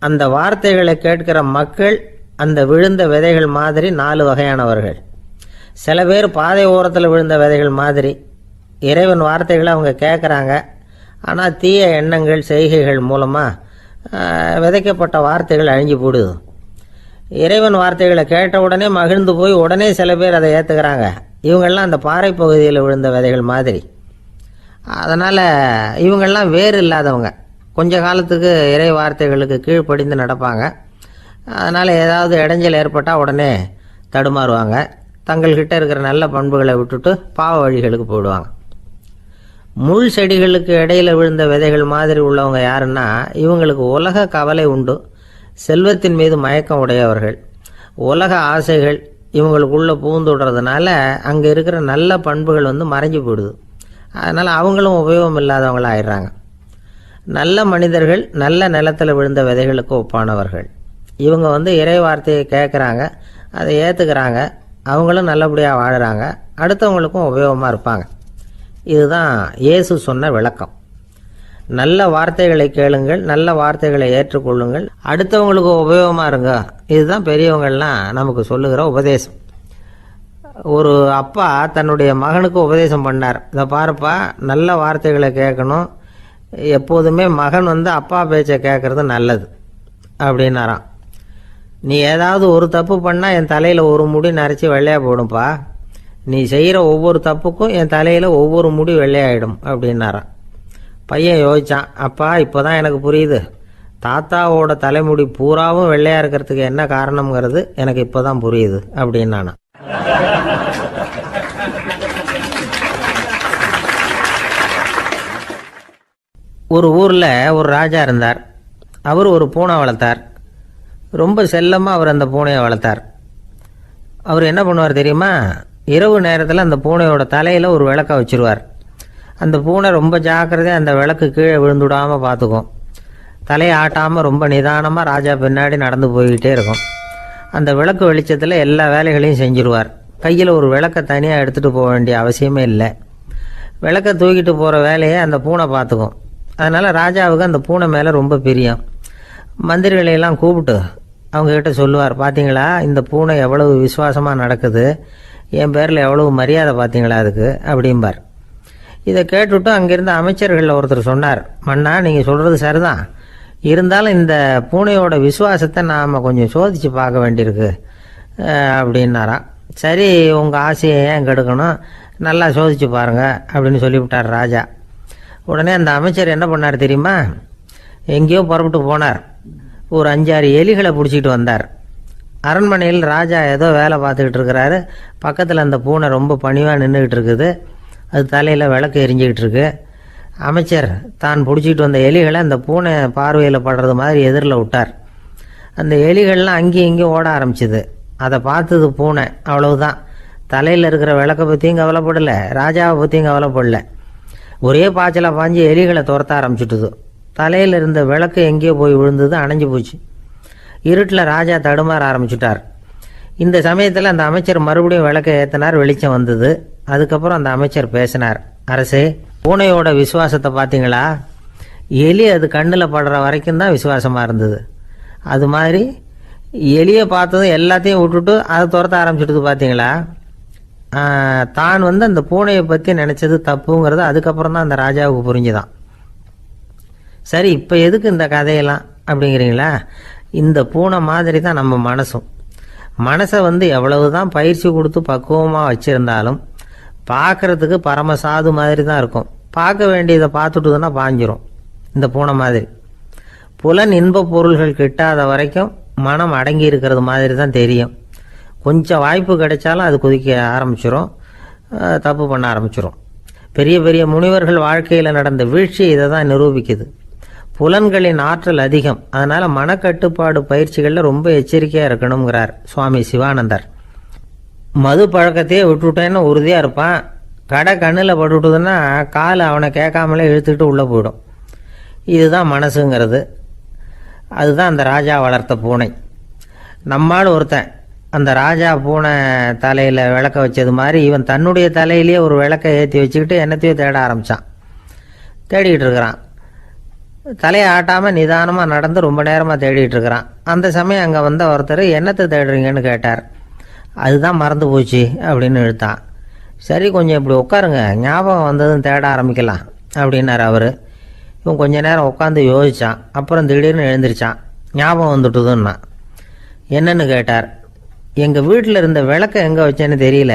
அந்த வார்த்தைகளை கேட்கிற மக்கள் அந்த விழுந்த விதைகள் மாதிரி 4 வகையானவர்கள். சில பேர் பாதை ஓரத்தில் விழுந்த விதைகள் மாதிரி. இறைவன் வார்த்தைகளை அவங்க கேட்குறாங்க, ஆனால் தீய எண்ணங்கள் செய்கைகள் மூலமாக விதைக்கப்பட்ட வார்த்தைகள் அழிஞ்சு போடுது. இறைவன் வார்த்தைகளை கேட்ட உடனே மகிழ்ந்து போய் உடனே சில பேர் அதை ஏற்றுக்கிறாங்க. இவங்கெல்லாம் அந்த பாறை பகுதியில் விழுந்த விதைகள் மாதிரி. அதனால் இவங்கெல்லாம் வேறு இல்லாதவங்க. கொஞ்ச காலத்துக்கு இறை வார்த்தைகளுக்கு கீழ்ப்படிந்து நடப்பாங்க. அதனால் ஏதாவது இடைஞ்சல் ஏற்பட்டால் உடனே தடுமாறுவாங்க. தங்கள்கிட்ட இருக்கிற நல்ல பண்புகளை விட்டுட்டு பாவ வழிகளுக்கு போயிடுவாங்க. முள் செடிகளுக்கு இடையில் விழுந்த விதைகள் மாதிரி உள்ளவங்க யாருன்னா, இவங்களுக்கு உலக கவலை உண்டு, செல்வத்தின் மீது மயக்கம் உடையவர்கள். உலக ஆசைகள் இவங்களுக்குள்ளே பூந்துடுறதுனால அங்கே இருக்கிற நல்ல பண்புகள் மறைஞ்சு போயிடுது. அதனால் அவங்களும் உபயோகம் இல்லாதவங்களாக ஆயிடுறாங்க. நல்ல மனிதர்கள் நல்ல நிலத்தில் விழுந்த விதைகளுக்கு ஒப்பானவர்கள். இவங்க இறை வார்த்தையை கேட்குறாங்க, அதை ஏற்றுக்கிறாங்க, அவங்களும் நல்லபடியாக வாழுறாங்க, அடுத்தவங்களுக்கும் உபயோகமாக இருப்பாங்க. இதுதான் இயேசு சொன்ன விளக்கம். நல்ல வார்த்தைகளை கேளுங்கள், நல்ல வார்த்தைகளை ஏற்றுக்கொள்ளுங்கள், அடுத்தவங்களுக்கு உபயோகமாக இருங்க. இதுதான் பெரியவங்கள்லாம் நமக்கு சொல்லுகிற உபதேசம். ஒரு அப்பா தன்னுடைய மகனுக்கு உபதேசம் பண்ணார். இதை பாருப்பா, நல்ல வார்த்தைகளை கேட்கணும், எப்போதுமே மகன் அப்பா பேச்சை கேட்குறது நல்லது அப்படின்னாராம். நீ ஏதாவது ஒரு தப்பு பண்ணால் என் தலையில் ஒரு முடி நரைச்சி வெள்ளையாக போடும்பா. நீ செய்கிற ஒவ்வொரு தப்புக்கும் என் தலையில் ஒவ்வொரு முடி வெள்ளையாயிடும் அப்படின்னாராம். பையன் யோசிச்சான், அப்பா இப்போ தான் எனக்கு புரியுது, தாத்தாவோட தலைமுடி பூராவும் வெள்ளையாக இருக்கிறதுக்கு என்ன காரணம்ங்கிறது எனக்கு இப்போ தான் புரியுது அப்படின்னானா. ஒரு ஊரில் ஒரு ராஜா இருந்தார். அவர் ஒரு பூனை வளர்த்தார். ரொம்ப செல்லமாக அவர் அந்த பூனையை வளர்த்தார். அவர் என்ன பண்ணுவார் தெரியுமா? இரவு நேரத்தில் அந்த பூனையோட தலையில் ஒரு விளக்கை வச்சுருவார். அந்த பூனை ரொம்ப ஜாக்கிரதையாக அந்த விளக்கு கீழே விழுந்துடாமல் பார்த்துக்கும். தலையை ஆட்டாமல் ரொம்ப நிதானமாக ராஜா பின்னாடி நடந்து போய்கிட்டே இருக்கும். அந்த விளக்கு வெளிச்சத்தில் எல்லா வேலைகளையும் செஞ்சுருவார். கையில் ஒரு விளக்கை தனியாக எடுத்துகிட்டு போக வேண்டிய அவசியமே இல்லை. விளக்கை தூக்கிட்டு போகிற வேலையை அந்த பூனை பார்த்துக்கும். அதனால் ராஜாவுக்கு அந்த பூனை மேலே ரொம்ப பிரியம். மந்திரிகளையெல்லாம் கூப்பிட்டு அவங்கக்கிட்ட சொல்லுவார், பார்த்தீங்களா இந்த பூனை எவ்வளவு விசுவாசமாக நடக்குது, என் பேரில் எவ்வளவு மரியாதை பார்த்தீங்களா அதுக்கு அப்படிம்பார். இதை கேட்டுவிட்டு அங்கேருந்து அமைச்சர்களில் ஒருத்தர் சொன்னார், மன்னா நீங்கள் சொல்கிறது சரிதான், இருந்தாலும் இந்த பூனையோட விசுவாசத்தை நாம் கொஞ்சம் சோதித்து பார்க்க வேண்டியிருக்கு அப்படின்னாராம். சரி, உங்கள் ஆசையை ஏன் கெடுக்கணும், நல்லா சோதித்து பாருங்கள் அப்படின்னு சொல்லிவிட்டார் ராஜா. உடனே அந்த அமைச்சர் என்ன பண்ணார் தெரியுமா? எங்கேயோ புறப்பட்டு போனார். ஒரு 5-6 எலிகளை பிடிச்சிக்கிட்டு வந்தார். அரண்மனையில் ராஜா ஏதோ வேலை பார்த்துக்கிட்டு இருக்கிறாரு. பக்கத்தில் அந்த பூனை ரொம்ப பணிவாக நின்றுக்கிட்டு இருக்குது. அது தலையில் விளக்கு எரிஞ்சிக்கிட்டு இருக்கு. அமைச்சர் தான் பிடிச்சிக்கிட்டு வந்த எலிகளை அந்த பூனை பார்வையில் படுறது மாதிரி எதிரில் விட்டார். அந்த எலிகள்லாம் அங்கேயும் இங்கேயும் ஓட ஆரம்பிச்சிது. அதை பார்த்தது பூனை, அவ்வளவுதான். தலையில் இருக்கிற விளக்கை பற்றியும் கவலைப்படலை, ராஜாவை பற்றியும் கவலைப்படலை. ஒரே பாய்ச்சலாக பாஞ்சு எலிகளை துரத்த ஆரம்பிச்சுட்டுது. தலையில் இருந்த விளக்கு எங்கேயோ போய் விழுந்தது, அணைஞ்சு போச்சு. இருட்டில் ராஜா தடுமாற ஆரம்பிச்சுட்டார். இந்த சமயத்தில் அந்த அமைச்சர் மறுபடியும் விளக்கை ஏற்றினார். வெளிச்சம் வந்தது. அதுக்கப்புறம் அந்த அமைச்சர் பேசினார், அரசே, பூனையோட விசுவாசத்தை பார்த்தீங்களா? எலி அது கண்ணில் படுற வரைக்கும் தான் விசுவாசமாக இருந்தது. அது மாதிரி எலியை பார்த்ததும் எல்லாத்தையும் விட்டுட்டு அதை துரத்த ஆரம்பிச்சுட்டு பார்த்தீங்களா? தான் அந்த பூனையை பற்றி நினச்சது தப்புங்கிறது அதுக்கப்புறம் தான் அந்த ராஜாவுக்கு புரிஞ்சுதான். சரி, இப்போ எதுக்கு இந்த கதையெல்லாம் அப்படிங்கிறீங்களா? இந்த பூனை மாதிரி தான் நம்ம மனசும். மனசை எவ்வளவு தான் பயிற்சி கொடுத்து பக்குவமாக வச்சுருந்தாலும் பார்க்குறதுக்கு பரமசாது மாதிரி தான் இருக்கும். பார்க்க வேண்டியதை பார்த்துட்டுதுன்னா பாஞ்சிரும். இந்த பூனை மாதிரி புலன் இன்ப பொருள்கள் கிட்டாத வரைக்கும் மனம் அடங்கி இருக்கிறது மாதிரி தான் தெரியும். கொஞ்சம் வாய்ப்பு கிடைச்சாலும் அது குதிக்க ஆரம்பிச்சிடும், தப்பு பண்ண ஆரம்பிச்சிடும். பெரிய பெரிய முனிவர்கள் வாழ்க்கையில் நடந்த வீழ்ச்சி இதை தான் நிரூபிக்குது. புலன்களின் ஆற்றல் அதிகம். அதனால் மனக்கட்டுப்பாடு பயிற்சிகளில் ரொம்ப எச்சரிக்கையாக இருக்கணுங்கிறார் சுவாமி சிவானந்தர். மது பழக்கத்தையே விட்டுவிட்டேன்னு உறுதியாக இருப்பான். கடை கண்ணில் பட்டுவிட்டதுன்னா கால் அவனை கேட்காமலே இழுத்துக்கிட்டு உள்ளே போயிடும். இதுதான் மனசுங்கிறது. அதுதான் அந்த ராஜா வளர்த்த பூனை. நம்மால் ஒருத்தன் அந்த ராஜா பூனை தலையில் விளக்க வச்சது மாதிரி இவன் தன்னுடைய தலையிலேயே ஒரு விளக்கை ஏற்றி வச்சுக்கிட்டு என்னத்தையோ தேட ஆரம்பித்தான். தேடிக்கிட்டு இருக்கிறான். தலையை ஆட்டாமல் நிதானமாக நடந்து ரொம்ப நேரமாக தேடிட்டு இருக்கிறான். அந்த சமயம் அங்கே வந்த ஒருத்தர், என்னத்தை தேடுறீங்கன்னு கேட்டார். அதுதான் மறந்து போச்சு அப்படின்னு இழுத்தான். சரி, கொஞ்சம் இப்படி உட்காருங்க, ஞாபகம் வந்ததும் தேட ஆரம்பிக்கலாம் அப்படின்னார் அவர். இவன் கொஞ்ச நேரம் உட்காந்து யோசித்தான். அப்புறம் திடீர்னு எழுந்திரிச்சான். ஞாபகம் வந்துட்டுதுன்னா. என்னன்னு கேட்டார். எங்கள் வீட்டில் இருந்த விளக்கை எங்கே வச்சேன்னு தெரியல,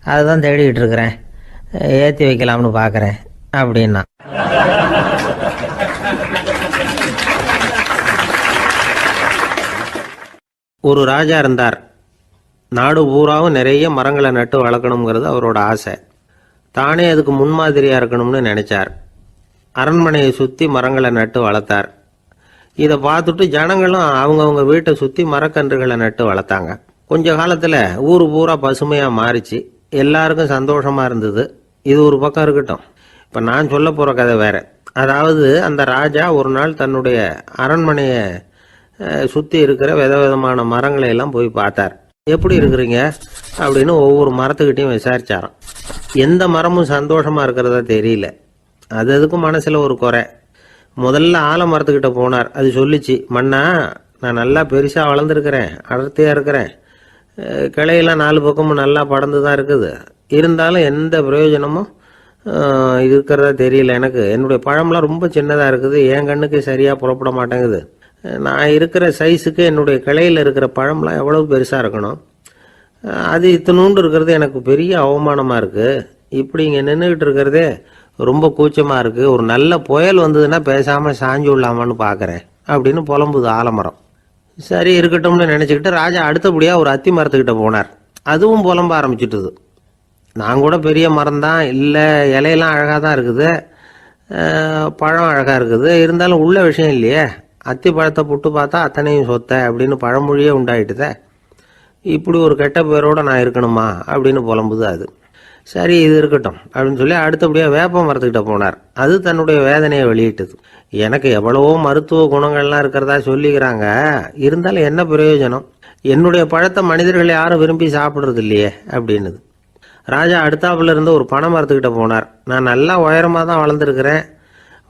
அதை தான் தேடிக்கிட்டு இருக்கிறேன், ஏற்றி வைக்கலாம்னு பார்க்குறேன் அப்படின்னா. ஒரு ராஜா இருந்தார். நாடு பூராவும் நிறைய மரங்களை நட்டு வளர்க்கணுங்கிறது அவரோட ஆசை. தானே அதுக்கு முன்மாதிரியாக இருக்கணும்னு நினைச்சார். அரண்மனையை சுற்றி மரங்களை நட்டு வளர்த்தார். இதை பார்த்துட்டு ஜனங்களும் அவங்கவுங்க வீட்டை சுற்றி மரக்கன்றுகளை நட்டு வளர்த்தாங்க. கொஞ்ச காலத்தில் ஊர் பூரா பசுமையாக மாறிச்சு. எல்லாருக்கும் சந்தோஷமாக இருந்தது. இது ஒரு பக்கம் இருக்கட்டும். இப்போ நான் சொல்ல போகிற கதை வேற. அதாவது அந்த ராஜா ஒரு நாள் தன்னுடைய அரண்மனையை சுற்றி இருக்கிற விதவிதமான மரங்களை எல்லாம் போய் பார்த்தார். எப்படி இருக்கிறீங்க அப்படின்னு ஒவ்வொரு மரத்துக்கிட்டையும் விசாரிச்சாராம். எந்த மரமும் சந்தோஷமாக இருக்கிறதா தெரியல. அதுக்கும் மனசில் ஒரு குறை. முதல்ல ஆலமரத்துக்கிட்ட போனார். அது சொல்லிச்சு, மண்ணா, நான் நல்லா பெருசாக வளர்ந்துருக்கிறேன், அடர்த்தியாக இருக்கிறேன், கிளையெல்லாம் 4 பக்கமும் நல்லா படர்ந்து தான் இருக்குது, இருந்தாலும் எந்த பிரயோஜனமும் இருக்கிறதா தெரியல எனக்கு. என்னுடைய பழம்லாம் ரொம்ப சின்னதாக இருக்குது, என் கண்ணுக்கு சரியாக புறப்பட மாட்டேங்குது. நான் இருக்கிற சைஸுக்கு என்னுடைய கிளையில் இருக்கிற பழம்லாம் எவ்வளோ பெருசாக இருக்கணும், அது இத்தினூண்டு இருக்கிறது எனக்கு பெரிய அவமானமாக இருக்குது. இப்படி இங்கே நின்றுக்கிட்டு இருக்கிறதே ரொம்ப கூச்சமாக இருக்குது. ஒரு நல்ல புயல் வந்ததுன்னா பேசாமல் சாஞ்சு விடலாமான்னு பார்க்குறேன் அப்படின்னு புலம்புது ஆலமரம். சரி இருக்கட்டும்னு நினச்சிக்கிட்டு ராஜா அடுத்தபடியாக ஒரு அத்தி மரத்துக்கிட்ட போனார். அதுவும் புலம்ப ஆரம்பிச்சிட்டுது. நான் கூட பெரிய மரம் தான், இல்லை இலையெல்லாம் அழகாக தான் இருக்குது, பழம் அழகாக இருக்குது, இருந்தாலும் உள்ள விஷயம் இல்லையே, அத்தி பழத்தை புட்டு பார்த்தா அத்தனையும் சொத்தை அப்படின்னு பழமொழியே உண்டாயிட்டுதே. இப்படி ஒரு கெட்ட பேரோடு நான் இருக்கணுமா அப்படின்னு புலம்புது அது. சரி இது இருக்கட்டும் அப்படின்னு சொல்லி அடுத்தபடியாக வேப்ப மரத்துக்கிட்ட போனார். அது தன்னுடைய வேதனையை வெளியிட்டது. எனக்கு எவ்வளவோ மருத்துவ குணங்கள்லாம் இருக்கிறதா சொல்லிக்கிறாங்க, இருந்தாலும் என்ன பிரயோஜனம், என்னுடைய பழத்தை மனிதர்கள் யாரும் விரும்பி சாப்பிட்றது இல்லையே அப்படின்னுது. ராஜா அடுத்தாப்புல இருந்து ஒரு பனை மரத்துக்கிட்ட போனார். நான் நல்லா உயரமாக தான் வளர்ந்துருக்கிறேன்,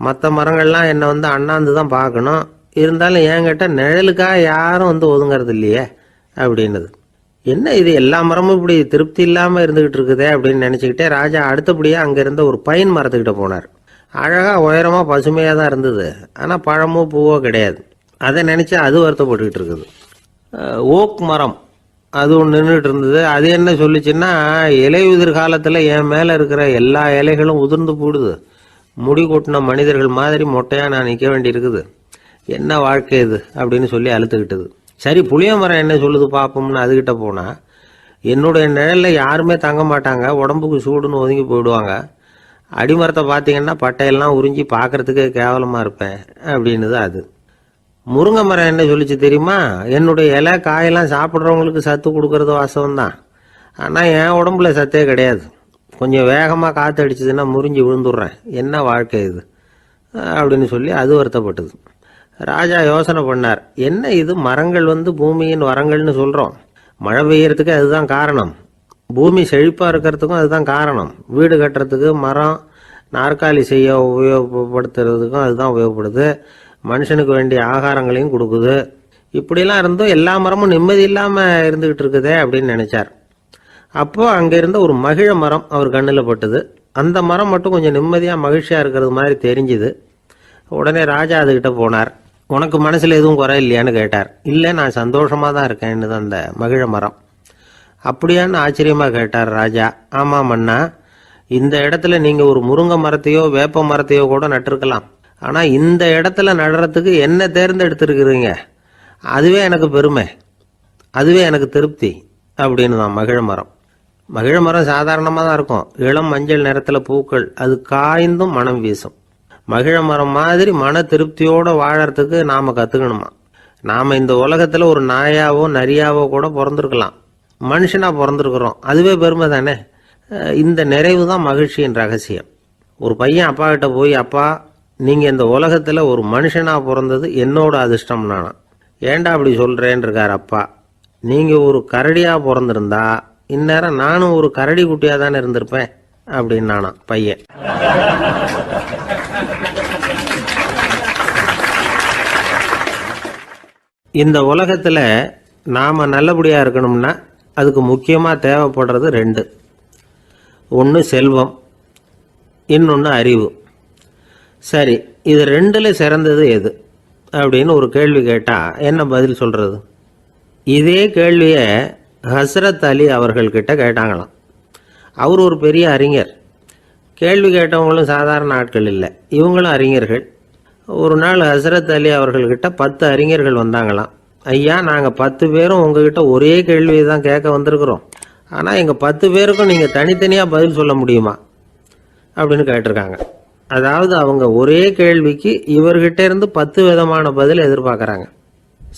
மற்ற மரங்கள்லாம் என்னை அண்ணாந்து தான் பார்க்கணும், இருந்தாலும் என்கிட்ட நிழலுக்காக யாரும் ஒதுங்கிறது இல்லையே அப்படின்னுது. என்ன இது எல்லா மரமும் இப்படி திருப்தி இல்லாமல் இருந்துகிட்டு இருக்குதே அப்படின்னு நினச்சிக்கிட்டே ராஜா அடுத்தபடியாக அங்கே இருந்த ஒரு பைன் மரத்துக்கிட்ட போனார். அழகாக உயரமாக பசுமையாக தான் இருந்தது, ஆனால் பழமோ பூவோ கிடையாது. அதை நினச்சி அது வருத்தப்பட்டுக்கிட்டு இருக்குது. ஓக் மரம் அது ஒன்று நின்றுட்டு இருந்தது. அது என்ன சொல்லிச்சுன்னா, இலையுதிர் காலத்தில் என் மேலே இருக்கிற எல்லா இலைகளும் உதிர்ந்து போடுது, முடி கொட்டின மனிதர்கள் மாதிரி மொட்டையாக நான் நிற்க வேண்டியிருக்குது, என்ன வாழ்க்கை இது அப்படின்னு சொல்லி அழுத்துக்கிட்டது. சரி புளிய மரம் என்ன சொல்லுது பார்ப்போம்னு அதுகிட்ட போனால், என்னுடைய நிழலில் யாருமே தங்க மாட்டாங்க, உடம்புக்கு சூடுன்னு ஒதுங்கி போயிடுவாங்க, அடிமரத்தை பார்த்தீங்கன்னா பட்டையெல்லாம் உறிஞ்சி பார்க்கறதுக்கே கேவலமாக இருப்பேன் அப்படின்னுது அது. முருங்கை மரம் என்ன சொல்லிச்சு தெரியுமா, என்னுடைய இலை காயெல்லாம் சாப்பிட்றவங்களுக்கு சத்து கொடுக்கறது வாசவம்தான், ஆனால் என் உடம்புல சத்தே கிடையாது, கொஞ்சம் வேகமாக காற்று அடிச்சதுன்னா முறிஞ்சி விழுந்துடுறேன், என்ன வாழ்க்கை இது அப்படின்னு சொல்லி அது வருத்தப்பட்டது. ராஜா யோசனை பண்ணார், என்ன இது மரங்கள் பூமியின் வரங்கள்னு சொல்கிறோம், மழை பெய்யறதுக்கு அதுதான் காரணம், பூமி செழிப்பாக இருக்கிறதுக்கும் அதுதான் காரணம், வீடு கட்டுறதுக்கு மரம், நாற்காலி செய்ய உபயோகப்படுத்துறதுக்கும் அதுதான் உபயோகப்படுது, மனுஷனுக்கு வேண்டிய ஆகாரங்களையும் கொடுக்குது, இப்படிலாம் இருந்தும் எல்லா மரமும் நிம்மதி இல்லாமல் இருந்துக்கிட்டு இருக்குதே அப்படின்னு நினச்சார். அப்போது அங்கே இருந்த ஒரு மகிழ மரம் அவர் கண்ணில் பட்டுது. அந்த மரம் மட்டும் கொஞ்சம் நிம்மதியாக மகிழ்ச்சியாக இருக்கிறது மாதிரி தெரிஞ்சுது. உடனே ராஜா அதுக்கிட்ட போனார். உனக்கு மனசில் எதுவும் குறை இல்லையான்னு கேட்டார். இல்லை நான் சந்தோஷமாக தான் இருக்கேன்னு அந்த மகிழ மரம். அப்படியான்னு ஆச்சரியமாக கேட்டார் ராஜா. ஆமாம் மன்னா, இந்த இடத்துல நீங்கள் ஒரு முருங்கை மரத்தையோ வேப்ப மரத்தையோ கூட நட்டிருக்கலாம், ஆனால் இந்த இடத்துல நடுறதுக்கு என்ன தேர்ந்தெடுத்துருக்குறீங்க, அதுவே எனக்கு பெருமை, அதுவே எனக்கு திருப்தி அப்படின்னு தான் மகிழ மரம். மகிழ மரம் சாதாரணமாக தான் இருக்கும், இளம் மஞ்சள் நிறத்தில் பூக்கள், அது காய்ந்தும் மனம் வீசும். மகிழ மரம் மாதிரி மன திருப்தியோடு வாழறதுக்கு நாம் கற்றுக்கணுமா. நாம் இந்த உலகத்தில் ஒரு நாயாவோ நரியாவோ கூட பிறந்திருக்கலாம், மனுஷனாக பிறந்திருக்கிறோம், அதுவே பெருமை தானே. இந்த நிறைவு தான் மகிழ்ச்சியின் ரகசியம். ஒரு பையன் அப்பா கிட்ட போய், அப்பா நீங்கள் இந்த உலகத்தில் ஒரு மனுஷனாக பிறந்தது என்னோட அதிர்ஷ்டம் நானா. ஏண்டா அப்படி சொல்கிறேன்னு இருக்கார் அப்பா. நீங்கள் ஒரு கரடியாக பிறந்திருந்தா இந்நேரம் நானும் ஒரு கரடி குட்டியாக தானே இருந்திருப்பேன் அப்படின்னு நானா பையன். இந்த உலகத்தில் நாம் நல்லபடியாக இருக்கணும்னா அதுக்கு முக்கியமாக தேவைப்படுறது ரெண்டு. ஒன்று செல்வம், இன்னொன்று அறிவு. சரி, இது ரெண்டில் சிறந்தது எது அப்படின்னு ஒரு கேள்வி கேட்டால் என்ன பதில் சொல்கிறது? இதே கேள்வியை ஹஸ்ரத் அலி அவர்கள்கிட்ட கேட்டாங்களாம். அவர் ஒரு பெரிய அறிஞர். கேள்வி கேட்டவங்களும் சாதாரண ஆட்கள் இல்லை, இவங்களும் அறிஞர்கள். ஒரு நாள் ஹஸ்ரத் அலி அவர்கள்கிட்ட 10 அறிஞர்கள் வந்தாங்களாம். ஐயா, நாங்கள் 10 பேரும் உங்ககிட்ட ஒரே கேள்வியை தான் கேட்க வந்திருக்கிறோம், ஆனால் எங்கள் 10 பேருக்கும் நீங்கள் தனித்தனியாக பதில் சொல்ல முடியுமா அப்படின்னு கேட்டிருக்காங்க. அதாவது அவங்க ஒரே கேள்விக்கு இவர்கிட்ட இருந்து 10 விதமான பதில் எதிர்பார்க்குறாங்க.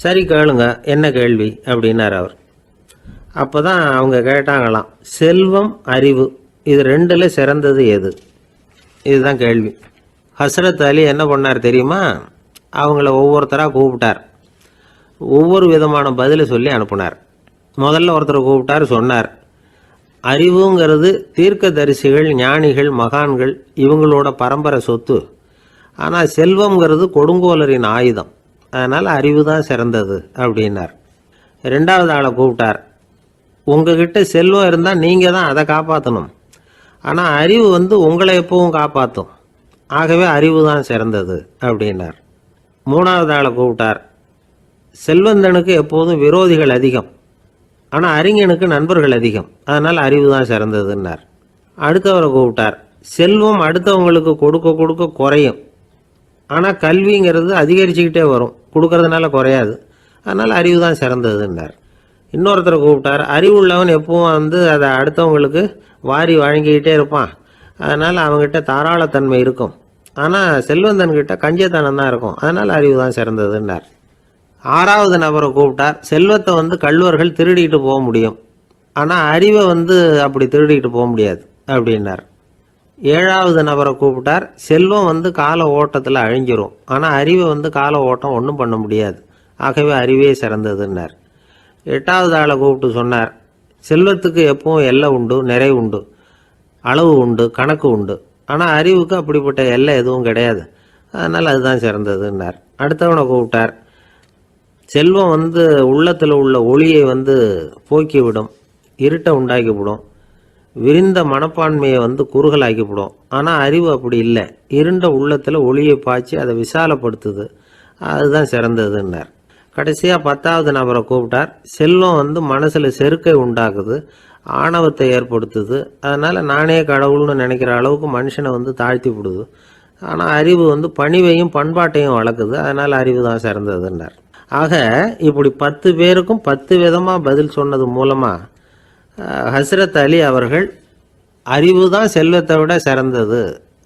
சரி கேளுங்க, என்ன கேள்வி அப்படின்னார் அவர். அப்போ தான் அவங்க கேட்டாங்களாம், செல்வம் அறிவு இது ரெண்டில் சிறந்தது எது, இதுதான் கேள்வி. ஹஸ்ரத் அலி என்ன பண்ணார் தெரியுமா? அவங்கள ஒவ்வொருத்தராக கூப்பிட்டார், ஒவ்வொரு விதமான பதிலை சொல்லி அனுப்புனார். முதல்ல ஒருத்தரை கூப்பிட்டார், சொன்னார், அறிவுங்கிறது தீர்க்கதரிசிகள், ஞானிகள், மகான்கள் இவங்களோட பரம்பரை சொத்து, ஆனால் செல்வம்ங்கிறது கொடுங்கோலரின் ஆயுதம், அதனால் அறிவு தான் சிறந்தது அப்படின்னார். ரெண்டாவது ஆளை கூப்பிட்டார், உங்ககிட்ட செல்வம் இருந்தால் நீங்கள் தான் அதை காப்பாற்றணும், ஆனால் அறிவு வந்து உங்களை எப்பவும் காப்பாற்றும். ஆகவே அறிவு தான் சிறந்தது அப்படின்னார். மூணாவது ஆளை கூப்பிட்டார். செல்வந்தனுக்கு எப்போதும் விரோதிகள் அதிகம், ஆனால் அறிஞனுக்கு நண்பர்கள் அதிகம், அதனால் அறிவு தான் சிறந்ததுன்னார். அடுத்தவரை கூப்பிட்டார். செல்வம் அடுத்தவங்களுக்கு கொடுக்க கொடுக்க குறையும், ஆனால் கல்விங்கிறது அதிகரிச்சுக்கிட்டே வரும், கொடுக்கறதுனால குறையாது, அதனால் அறிவு தான் சிறந்ததுன்னார். இன்னொருத்தரை கூப்பிட்டார். அறிவுள்ளவன் எப்பவும் வந்து அதை அடுத்தவங்களுக்கு வாரி வழங்கிக்கிட்டே இருப்பான், அதனால் அவங்ககிட்ட தாராளத்தன்மை இருக்கும். ஆனால் செல்வந்தன்கிட்ட கஞ்சத்தனம் தான் இருக்கும், அதனால் அறிவு தான் சிறந்ததுன்னார். ஆறாவது நபரை கூப்பிட்டார். செல்வத்தை வந்து கள்வர்கள் திருடிட்டு போக முடியும், ஆனால் அறிவை வந்து அப்படி திருடிட்டு போக முடியாது அப்படின்னார். ஏழாவது நபரை கூப்பிட்டார். செல்வம் வந்து கால ஓட்டத்தில் அழிஞ்சிரும், ஆனால் அறிவை வந்து கால ஓட்டம் ஒன்றும் பண்ண முடியாது, ஆகவே அறிவே சிறந்ததுன்னார். எட்டாவது ஆளை கூப்பிட்டு சொன்னார். செல்வத்துக்கு எப்பவும் எல்லை உண்டு, நிறை உண்டு, அளவு உண்டு, கணக்கு உண்டு, ஆனால் அறிவுக்கு அப்படிப்பட்ட எல்லை எதுவும் கிடையாது, அதனால் அதுதான் சிறந்ததுன்னார். அடுத்தவனை கூப்பிட்டார். செல்வம் வந்து உள்ளத்தில் உள்ள ஒளியை வந்து போக்கிவிடும், இருட்டை உண்டாக்கிவிடும், விரிந்த மனப்பான்மையை வந்து குறுகலாக்கிவிடும், ஆனால் அறிவு அப்படி இல்லை, இருண்ட உள்ளத்தில் ஒளியை பாய்ச்சி அதை விசாலப்படுத்துது, அதுதான் சிறந்ததுன்னார். கடைசியாக 10வது நபரை கூப்பிட்டார். செல்வம் வந்து மனசில் செருக்கை உண்டாக்குது, ஆணவத்தை ஏற்படுத்துது, அதனால் நானே கடவுள்னு நினைக்கிற அளவுக்கு மனுஷனை வந்து தாழ்த்தி விடுது, ஆனால் அறிவு வந்து பணிவையும் பண்பாட்டையும் வளர்க்குது, அதனால் அறிவு தான் சிறந்ததுன்னார். ஆக இப்படி 10 பேருக்கும் 10 விதமாக பதில் சொன்னது மூலமாக ஹஸ்ரத் அலி அவர்கள் அறிவு தான் செல்வத்தை விட சிறந்தது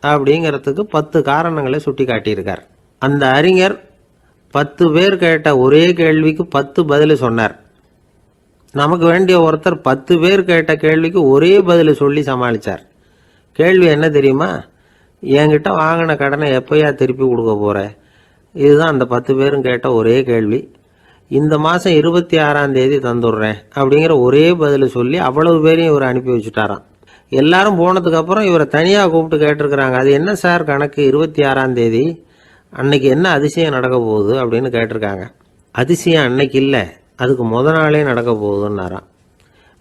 அப்படிங்கிறதுக்கு 10 காரணங்களை சுட்டி காட்டியிருக்கார். அந்த அறிஞர் 10 பேர் கேட்ட ஒரே கேள்விக்கு 10 பதில் சொன்னார். நமக்கு வேண்டிய ஒருத்தர் 10 பேர் கேட்ட கேள்விக்கு ஒரே பதில் சொல்லி சமாளித்தார். கேள்வி என்ன தெரியுமா? என்கிட்ட வாங்கின கடனை எப்போயா திருப்பி கொடுக்க போகிற? இதுதான் அந்த 10 பேரும் கேட்ட ஒரே கேள்வி. இந்த மாதம் 26ஆம் தேதி தந்துடுறேன் அப்படிங்கிற ஒரே பதில் சொல்லி அவ்வளவு பேரையும் இவர் அனுப்பி வச்சுட்டாராம். எல்லாரும் போனதுக்கப்புறம் இவரை தனியாக கூப்பிட்டு கேட்டிருக்கிறாங்க. அது என்ன சார் கணக்கு, 26ஆம் தேதி அன்னைக்கு என்ன அதிசயம் நடக்க போகுது அப்படின்னு கேட்டிருக்காங்க. அதிசயம் அன்னைக்கு இல்லை, அதுக்கு முத நாளே நடக்க போகுதுன்னாராம்.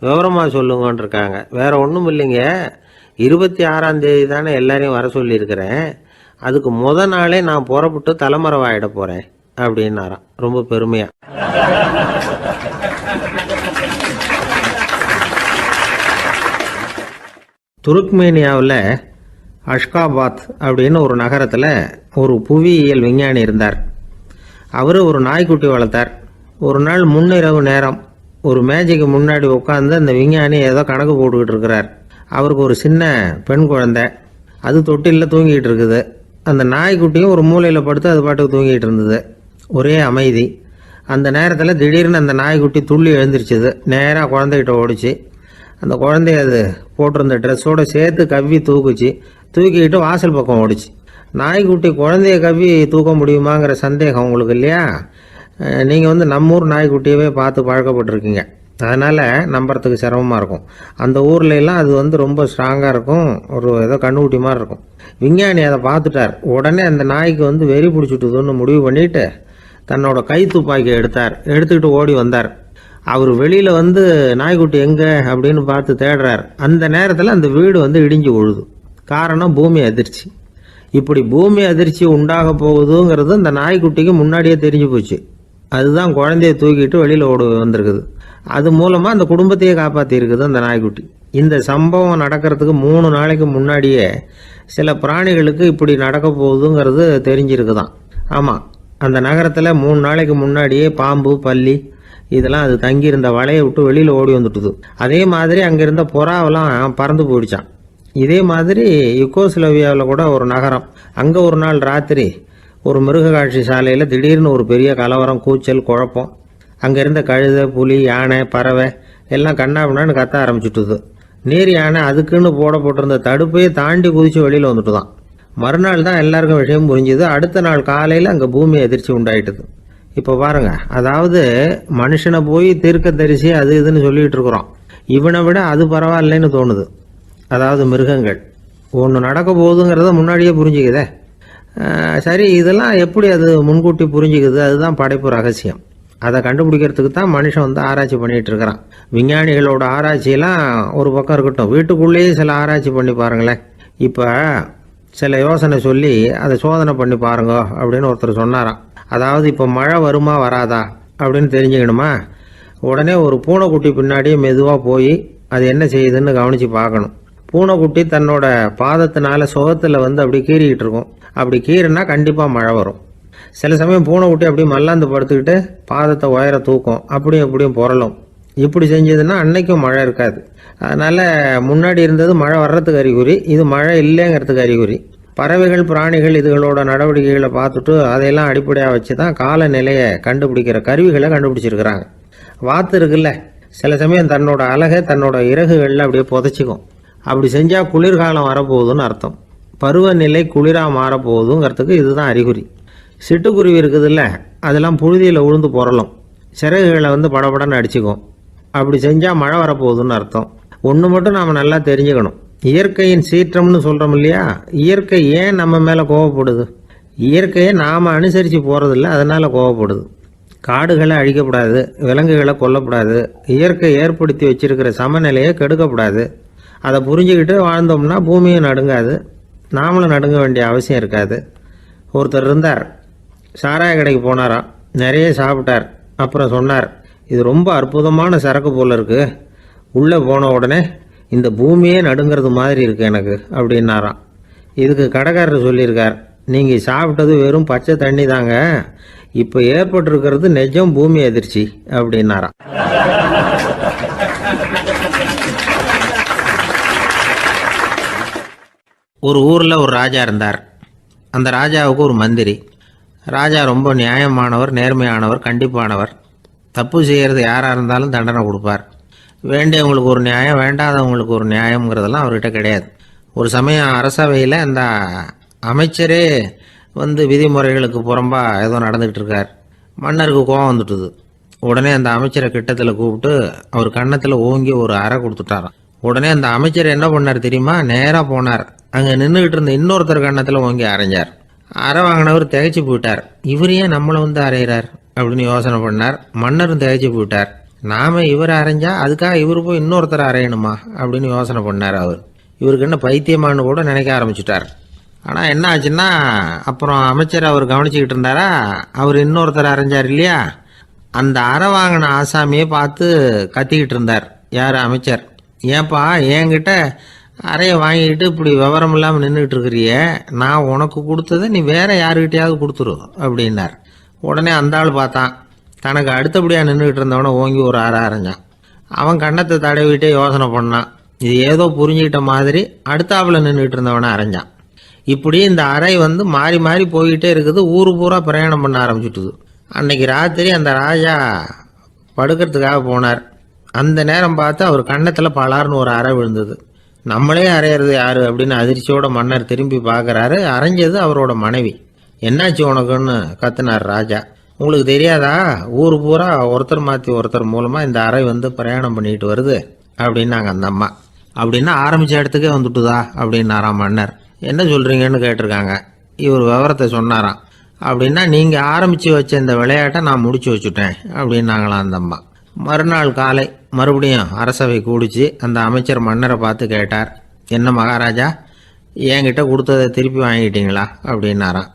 விவரமாக சொல்லுங்கன்னு இருக்காங்க. வேற ஒன்றும் இல்லைங்க, 26ஆம் தேதி தானே எல்லாரையும் வர சொல்லியிருக்கிறேன், அதுக்கு முத நாளே நான் புறப்பட்டு தலைமறைவாயிட போகிறேன் அப்படின்னாராம், ரொம்ப பெருமையாக. துருக்மேனியாவில் அஷ்காபாத் அப்படின்னு ஒரு நகரத்தில் ஒரு புவியியல் விஞ்ஞானி இருந்தார். அவர் ஒரு நாய்க்குட்டி வளர்த்தார். ஒரு நாள் முன்னிரவு நேரம் ஒரு மேஜைக்கு முன்னாடி உட்காந்து அந்த விஞ்ஞானி ஏதோ கணக்கு போட்டுக்கிட்டு இருக்கிறார். அவருக்கு ஒரு சின்ன பெண் குழந்தை, அது தொட்டிலில் தூங்கிட்டு இருக்குது. அந்த நாய்க்குட்டியும் ஒரு மூலையில் படுத்து அது பாட்டுக்கு தூங்கிட்டு இருந்தது. ஒரே அமைதி. அந்த நேரத்தில் திடீர்னு அந்த நாய்க்குட்டி துள்ளி எழுந்திரிச்சிது, நேராக குழந்தைகிட்ட ஓடிச்சு. அந்த குழந்தைய அது போட்டிருந்த ட்ரெஸ்ஸோடு சேர்த்து கவ்வி தூக்குச்சு, தூக்கிக்கிட்டு வாசல் பக்கம் ஓடிச்சு. நாய்க்குட்டி குழந்தைய கவ்வி தூக்க முடியுமாங்கிற சந்தேகம் உங்களுக்கு இல்லையா? நீங்கள் வந்து நம்மூர் நாய்க்குட்டியவே பார்த்து பழக்கப்பட்டிருக்கீங்க, அதனால் நம்புறதுக்கு சிரமமாக இருக்கும். அந்த ஊர்லெலாம் அது வந்து ரொம்ப ஸ்ட்ராங்காக இருக்கும், ஒரு ஏதோ கண்ணுக்குட்டி மாதிரி இருக்கும். விஞ்ஞானி அதை பார்த்துட்டார். உடனே அந்த நாய்க்கு வந்து வெறி பிடிச்சிட்டுதுன்னு முடிவு பண்ணிவிட்டு தன்னோட கை துப்பாக்கி எடுத்துக்கிட்டு ஓடி வந்தார். அவர் வெளியில் வந்து நாய்க்குட்டி எங்கே அப்படின்னு பார்த்து தேடுறார். அந்த நேரத்தில் அந்த வீடு வந்து இடிஞ்சு விழுது. காரணம் பூமி அதிர்ச்சி. இப்படி பூமி அதிர்ச்சி உண்டாக போகுதுங்கிறது அந்த நாய்க்குட்டிக்கு முன்னாடியே தெரிஞ்சு போச்சு. அதுதான் குழந்தைய தூக்கிட்டு வெளியில் ஓடி வந்திருக்குது. அது மூலமாக அந்த குடும்பத்தையே காப்பாற்றிருக்குது அந்த நாய்க்குட்டி. இந்த சம்பவம் நடக்கிறதுக்கு 3 நாளைக்கு முன்னாடியே சில பிராணிகளுக்கு இப்படி நடக்க போகுதுங்கிறது தெரிஞ்சிருக்குதான். ஆமாம், அந்த நகரத்தில் 3 நாளைக்கு முன்னாடியே பாம்பு, பல்லி இதெல்லாம் அது தங்கியிருந்த வலையை விட்டு வெளியில் ஓடி வந்துட்டுது. அதே மாதிரி அங்கிருந்த புறாவெல்லாம் பறந்து போயிடுச்சான். இதே மாதிரி யுகோஸ்லோவியாவில் கூட ஒரு நகரம், அங்கே ஒரு நாள் ராத்திரி ஒரு மிருக காட்சி சாலையில் திடீர்னு ஒரு பெரிய கலவரம், கூச்சல், குழப்பம். அங்கே இருந்த கழுதை, புலி, யானை, பறவை எல்லாம் கண்ணாபின்னான்னு கத்த ஆரம்பிச்சுட்டுது. நீர் யானை அதுக்குன்னு போட்டிருந்த தடுப்பையே தாண்டி குதிச்சு வெளியில் வந்துட்டு தான். மறுநாள் தான் எல்லாருக்கும் விஷயம் புரிஞ்சுது. அடுத்த நாள் காலையில் அங்கே பூமி அதிர்ச்சி உண்டாயிட்டுது. இப்போ பாருங்க, அதாவது மனுஷனை போய் தீர்க்க தரிசி அது இதுன்னு சொல்லிட்டு இருக்கிறோம், இவனை விட அது பரவாயில்லைன்னு தோணுது. அதாவது மிருகங்கள் ஒன்று நடக்க போகுதுங்கிறத முன்னாடியே புரிஞ்சுக்குதே. சரி, இதெல்லாம் எப்படி அது முன்கூட்டி புரிஞ்சுக்குது? அதுதான் படைப்பு ரகசியம். அதை கண்டுபிடிக்கிறதுக்கு தான் மனுஷன் வந்து ஆராய்ச்சி பண்ணிகிட்டு இருக்கிறான். விஞ்ஞானிகளோட ஆராய்ச்சியெல்லாம் ஒரு பக்கம் இருக்கட்டும், வீட்டுக்குள்ளேயே சில ஆராய்ச்சி பண்ணி பாருங்களேன். இப்போ சில யோசனை சொல்லி அதை சோதனை பண்ணி பாருங்க அப்படின்னு ஒருத்தர் சொன்னாராம். அதாவது இப்போ மழை வருமா வராதா அப்படின்னு தெரிஞ்சுக்கணுமா, உடனே ஒரு பூனைக்குட்டி பின்னாடியே மெதுவாக போய் அது என்ன செய்யுதுன்னு கவனித்து பார்க்கணும். பூனைக்குட்டி தன்னோட பாதத்தினால சுகத்தில் வந்து அப்படி கீறிக்கிட்டு இருக்கும். அப்படி கீறினா கண்டிப்பாக மழை வரும். சில சமயம் பூனைக்குட்டி அப்படி மல்லாந்து படுத்துக்கிட்டு பாதத்தை உயர தூக்கும், அப்படியும் எப்படியும் புரளும். இப்படி செஞ்சதுன்னா அன்னைக்கும் மழை இருக்காது. அதனால் முன்னாடி இருந்தது மழை வர்றதுக்கு அறிகுறி, இது மழை இல்லைங்கிறதுக்கு அறிகுறி. பறவைகள் பிராணிகள் இதுகளோட நடவடிக்கைகளை பார்த்துட்டு அதையெல்லாம் அடிப்படையாக வச்சு தான் காலநிலையை கண்டுபிடிக்கிற கருவிகளை கண்டுபிடிச்சிருக்கிறாங்க. வாத்து இருக்குல்ல, சில சமயம் தன்னோட அழகை தன்னோட இறகுகளில் அப்படியே புதைச்சிக்கும். அப்படி செஞ்சால் குளிர்காலம் வரப்போகுதுன்னு அர்த்தம். பருவநிலை குளிராக மாறப்போகுதுங்கிறதுக்கு இதுதான் அறிகுறி. சிட்டுக்குருவி இருக்குதுல்ல, அதெல்லாம் புழுதியில் உழுந்து புரளும், சிறகுகளை வந்து படபடன்னு அடிச்சுக்கும். அப்படி செஞ்சால் மழை வரப்போகுதுன்னு அர்த்தம். ஒன்று மட்டும் நாம் நல்லா தெரிஞ்சுக்கணும், இயற்கையின் சீற்றம்னு சொல்கிறோம் இல்லையா, இயற்கை ஏன் நம்ம மேலே கோவப்படுது? இயற்கையை நாம் அனுசரித்து போகிறதில்ல, அதனால் கோவப்படுது. காடுகளை அழிக்கப்படாது, விலங்குகளை கொல்லக்கூடாது, இயற்கை ஏற்படுத்தி வச்சிருக்கிற சமநிலையை கெடுக்கக்கூடாது. அதை புரிஞ்சுக்கிட்டு வாழ்ந்தோம்னா பூமியும் நடுங்காது, நாமளும் நடுங்க வேண்டிய அவசியம் இருக்காது. ஒருத்தர் இருந்தார், சாராய கடைக்கு போனாராம், நிறைய சாப்பிட்டார். அப்புறம் சொன்னார், இது ரொம்ப அற்புதமான சரக்கு போல் இருக்குது, உள்ளே போன உடனே இந்த பூமியே நடுங்கிறது மாதிரி இருக்குது எனக்கு அப்படின்னாராம். இதுக்கு கடைக்காரர் சொல்லியிருக்கார், நீங்கள் சாப்பிட்டது வெறும் பச்சை தண்ணி தாங்க, இப்போ ஏற்பட்டிருக்கிறது நிஜம் பூமி அதிர்ச்சி அப்படின்னாராம். ஒரு ஊரில் ஒரு ராஜா இருந்தார். அந்த ராஜாவுக்கு ஒரு மந்திரி. ராஜா ரொம்ப நியாயமானவர், நேர்மையானவர், கண்டிப்பானவர். தப்பு செய்கிறது யாராக இருந்தாலும் தண்டனை கொடுப்பார். வேண்டியவங்களுக்கு ஒரு நியாயம், வேண்டாதவங்களுக்கு ஒரு நியாயங்கிறதெல்லாம் அவர்கிட்ட கிடையாது. ஒரு சமயம் அரசவையில் அந்த அமைச்சரே வந்து விதிமுறைகளுக்கு புறம்பா ஏதோ நடந்துகிட்டு இருக்கார். மன்னருக்கு கோபம் வந்துட்டுது. உடனே அந்த அமைச்சரை கிட்டத்தில் கூப்பிட்டு அவர் கன்னத்தில் ஓங்கி ஒரு அறை கொடுத்துட்டாராம். உடனே அந்த அமைச்சர் என்ன பண்ணார் தெரியுமா, நேராக போனார், அங்கே நின்றுக்கிட்டு இருந்த இன்னொருத்தர் கன்னத்தில் ஓங்கி அரைஞ்சார். அரை வாங்கினவர் திகைச்சு போயிட்டார். இவர் ஏன் நம்மளை வந்து அரைகிறார் அப்படின்னு யோசனை பண்ணார். மன்னரும் திகைச்சு போயிட்டார். நாம இவர் அரைஞ்சா அதுக்காக இவர் போய் இன்னொருத்தர் அரையணுமா அப்படின்னு யோசனை பண்ணார். இவருக்கு என்ன பைத்தியமானு கூட நினைக்க ஆரம்பிச்சுட்டார். ஆனால் என்ன ஆச்சுன்னா, அப்புறம் அமைச்சர் அவர் கவனிச்சுக்கிட்டு இருந்தாரா, அவர் இன்னொருத்தர் அரைஞ்சார் இல்லையா, அந்த அரை வாங்கின ஆசாமியை பார்த்து கத்திக்கிட்டு இருந்தார். யார்? அமைச்சர். ஏன்பா என்கிட்ட அறையை வாங்கிக்கிட்டு இப்படி விவரம் இல்லாமல் நின்றுக்கிட்டு இருக்கிறிய, நான் உனக்கு கொடுத்ததை நீ வேற யாருக்கிட்டையாவது கொடுத்துரு அப்படின்னார். உடனே அந்த ஆள் பார்த்தான், தனக்கு அடுத்தபடியாக நின்றுக்கிட்டு இருந்தவனை ஓங்கி ஒரு அரை அரைஞ்சான். அவன் கண்ணத்தை தடவிட்டே யோசனை பண்ணான். இது ஏதோ புரிஞ்சுக்கிட்ட மாதிரி அடுத்தாப்புல நின்றுக்கிட்டு இருந்தவனை அரைஞ்சான். இப்படி இந்த அறை வந்து மாறி மாறி போய்கிட்டே இருக்குது. ஊரு பூரா பிரயாணம் பண்ண ஆரம்பிச்சுட்டுது. அன்னைக்கு ராத்திரி அந்த ராஜா படுக்கிறதுக்காக போனார். அந்த நேரம் பார்த்து அவர் கன்னத்தில் பலார்னு ஒரு அறை விழுந்தது. நம்மளே அரையிறது யாரு அப்படின்னு அதிர்ச்சியோட மன்னர் திரும்பி பார்க்குறாரு. அரைஞ்சது அவரோட மனைவி. என்னாச்சு உனக்குன்னு கத்துனார் ராஜா. உங்களுக்கு தெரியாதா, ஊர் பூரா ஒருத்தர் மாற்றி ஒருத்தர் மூலமாக இந்த அறை வந்து பிரயாணம் பண்ணிட்டு வருது அப்படின்னாங்க அந்த அம்மா. அப்படின்னா ஆரம்பித்த இடத்துக்கே வந்துட்டுதா அப்படின்னாராம் மன்னர். என்ன சொல்கிறீங்கன்னு கேட்டிருக்காங்க. இவர் விவரத்தை சொன்னாராம். அப்படின்னா நீங்கள் ஆரம்பித்து வச்ச இந்த விளையாட்டை நான் முடிச்சு வச்சுட்டேன் அப்படின்னாங்களாம் அந்த அம்மா. மறுநாள் காலை மறுபடியும் அரசவை கூடிச்சு அந்த அமைச்சர் மன்னரை பார்த்து கேட்டார், என்ன மகாராஜா, என்கிட்ட கொடுத்ததை திருப்பி வாங்கிட்டீங்களா அப்படின்னாராம்.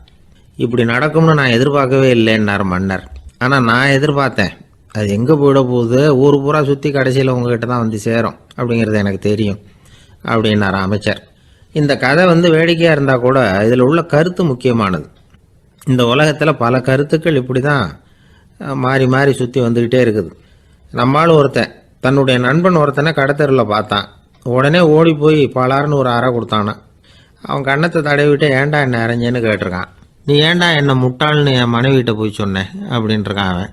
இப்படி நடக்கும்னு நான் எதிர்பார்க்கவே இல்லைன்னார் மன்னர். ஆனால் நான் எதிர்பார்த்தேன், அது எங்கே போயிட போகுது, ஊர் பூரா சுற்றி கடைசியில் உங்ககிட்ட தான் வந்து சேரும் அப்படிங்கிறது எனக்கு தெரியும் அப்படின்னார் அமைச்சர். இந்த கதை வந்து வேடிக்கையாக இருந்தால் கூட இதில் உள்ள கருத்து முக்கியமானது. இந்த உலகத்தில் பல கருத்துக்கள் இப்படி தான் மாறி மாறி சுற்றி வந்துக்கிட்டே இருக்குது. நம்மளும் ஒருத்தன் தன்னுடைய நண்பன் ஒருத்தனை கடத்தரில் பார்த்தான். உடனே ஓடி போய் பலார்னு ஒரு அறை கொடுத்தானான். அவன் கண்ணத்தை தடவிட்டு ஏன்டா என்ன அரைஞ்சேன்னு கேட்டிருக்கான். நீ ஏன்டா என்னை முட்டாள்னு என் மனைவிட்ட போய் சொன்னேன் அப்படின்ட்டுருக்கான் அவன்.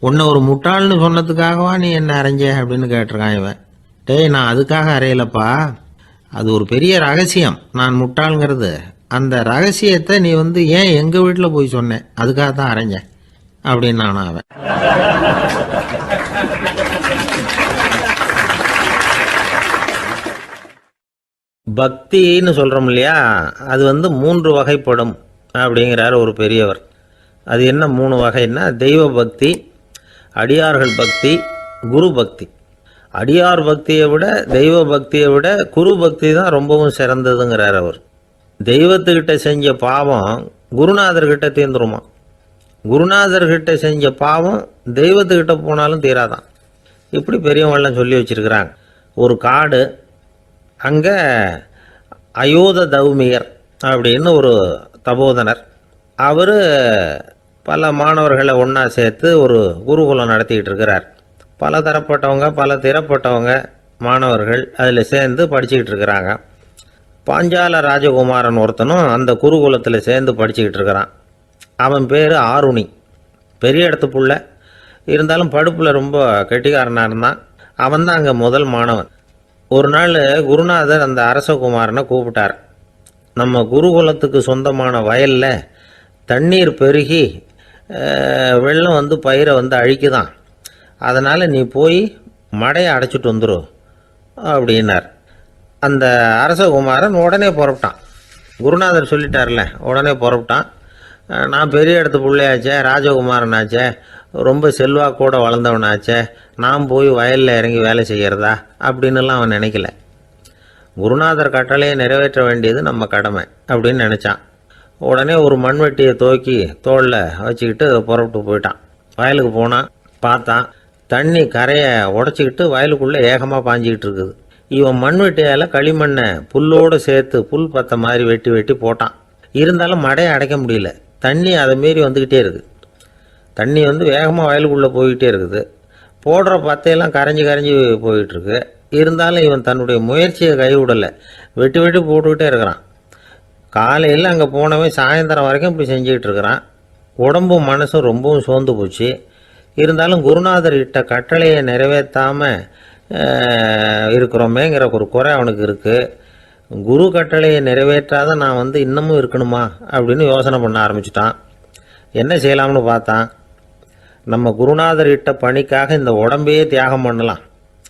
உன்னை ஒரு முட்டாள்னு சொன்னதுக்காகவா நீ என்ன அரைஞ்ச அப்படின்னு கேட்டிருக்கான் இவன். டேய், நான் அதுக்காக அறையலப்பா, அது ஒரு பெரிய ரகசியம் நான் முட்டாளுங்கிறது. அந்த ரகசியத்தை நீ வந்து ஏன் எங்கள் வீட்டில் போய் சொன்னேன், அதுக்காக தான் அரைஞ்சேன் அப்படின்னு நான் அவன். பக்தின்னு சொல்கிறோம் இல்லையா, அது வந்து 3 வகைப்படும் அப்படிங்கிறார் ஒரு பெரியவர். அது என்ன 3 வகைன்னா, தெய்வ பக்தி, அடியார்கள் பக்தி, குரு பக்தி. அடியார் பக்தியை விட, தெய்வ பக்தியை விட குரு பக்தி தான் ரொம்பவும் சிறந்ததுங்கிறார் அவர். தெய்வத்துக்கிட்ட செஞ்ச பாவம் குருநாதர்கிட்ட தீர்ந்துருமா, குருநாதர்கிட்ட செஞ்ச பாவம் தெய்வத்துக்கிட்ட போனாலும் தீராதான். இப்படி பெரியவங்களாம் சொல்லி வச்சிருக்கிறாங்க. ஒரு காடு, அங்கே அயோத தௌமியர் அப்படின்னு ஒரு தபோதனர், அவர் பல மாணவர்களை ஒன்றா சேர்த்து ஒரு குருகுலம் நடத்திக்கிட்டு இருக்கிறார். பல தரப்பட்டவங்க, பல திறப்பட்டவங்க மாணவர்கள் அதில் சேர்ந்து படிச்சுக்கிட்டு இருக்கிறாங்க. பாஞ்சால ராஜகுமாரன் ஒருத்தனும் அந்த குருகுலத்தில் சேர்ந்து படிச்சுக்கிட்டு இருக்கிறான். அவன் பேர் ஆருணி. பெரிய இடத்து புள்ள, இருந்தாலும் படுப்பில் ரொம்ப கெட்டிக்காரனாக இருந்தான். அவன் தான் அங்கே முதல் மாணவன். ஒரு நாள் குருநாதர் அந்த அரசகுமாரனை கூப்பிட்டார். நம்ம குருகுலத்துக்கு சொந்தமான வயலில் தண்ணீர் பெருகி வெள்ளம் வந்து பயிரை வந்து அழிக்குதான், அதனால் நீ போய் மடையை அடைச்சிட்டு வந்துடும் அப்படின்னார். அந்த அரசகுமாரன் உடனே புறப்பட்டான். குருநாதர் சொல்லிட்டார்ல, உடனே புறப்பட்டான். நான் பெரிய இடத்து பிள்ளையாச்சே, ராஜகுமாரனாச்சே, ரொம்ப செல்வாக்கூட வளர்ந்தவனாச்சே, நான் போய் வயலில் இறங்கி வேலை செய்கிறதா அப்படின்னுலாம் அவன் நினைக்கல. குருநாதர் கட்டளையை நிறைவேற்ற வேண்டியது நம்ம கடமை அப்படின்னு நினச்சான். உடனே ஒரு மண்வெட்டியை தூக்கி தோளில் வச்சுக்கிட்டு புறப்பட்டு போயிட்டான். வயலுக்கு போனான். பார்த்தான், தண்ணி கரையை உடச்சிக்கிட்டு வயலுக்குள்ளே ஏகமாக பாஞ்சிக்கிட்டு இருக்குது. இவன் மண்வெட்டியால் களிமண்ணை புல்லோடு சேர்த்து புல் பத்த மாதிரி வெட்டி வெட்டி போட்டான். இருந்தாலும் மடையை அடைக்க முடியல. தண்ணி அதை மீறி வந்துக்கிட்டே இருக்குது. தண்ணி வந்து வேகமாக வயலுக்குள்ளே போய்கிட்டே இருக்குது. போடுற பத்தையெல்லாம் கரைஞ்சி கரைஞ்சி போயிட்டுருக்கு. இருந்தாலும் இவன் தன்னுடைய முயற்சியை கைவிடலை. வெட்டி வெட்டி போட்டுக்கிட்டே இருக்கிறான். காலையில் அங்கே போனவன் சாயந்தரம் வரைக்கும் இப்படி செஞ்சுக்கிட்டு இருக்கிறான். உடம்பும் மனசும் ரொம்பவும் சோர்ந்து போச்சு. இருந்தாலும் குருநாதர் இட்ட கட்டளையை நிறைவேற்றாமல் இருக்கிறோமேங்கிற ஒரு குறை அவனுக்கு இருக்குது. குரு கட்டளையை நிறைவேற்றாத நான் வந்து இன்னமும் இருக்கணுமா அப்படின்னு யோசனை பண்ண ஆரம்பிச்சிட்டான். என்ன செய்யலாம்னு பார்த்தான். நம்ம குருநாதர் இட்ட பணிக்காக இந்த உடம்பையே தியாகம் பண்ணலாம்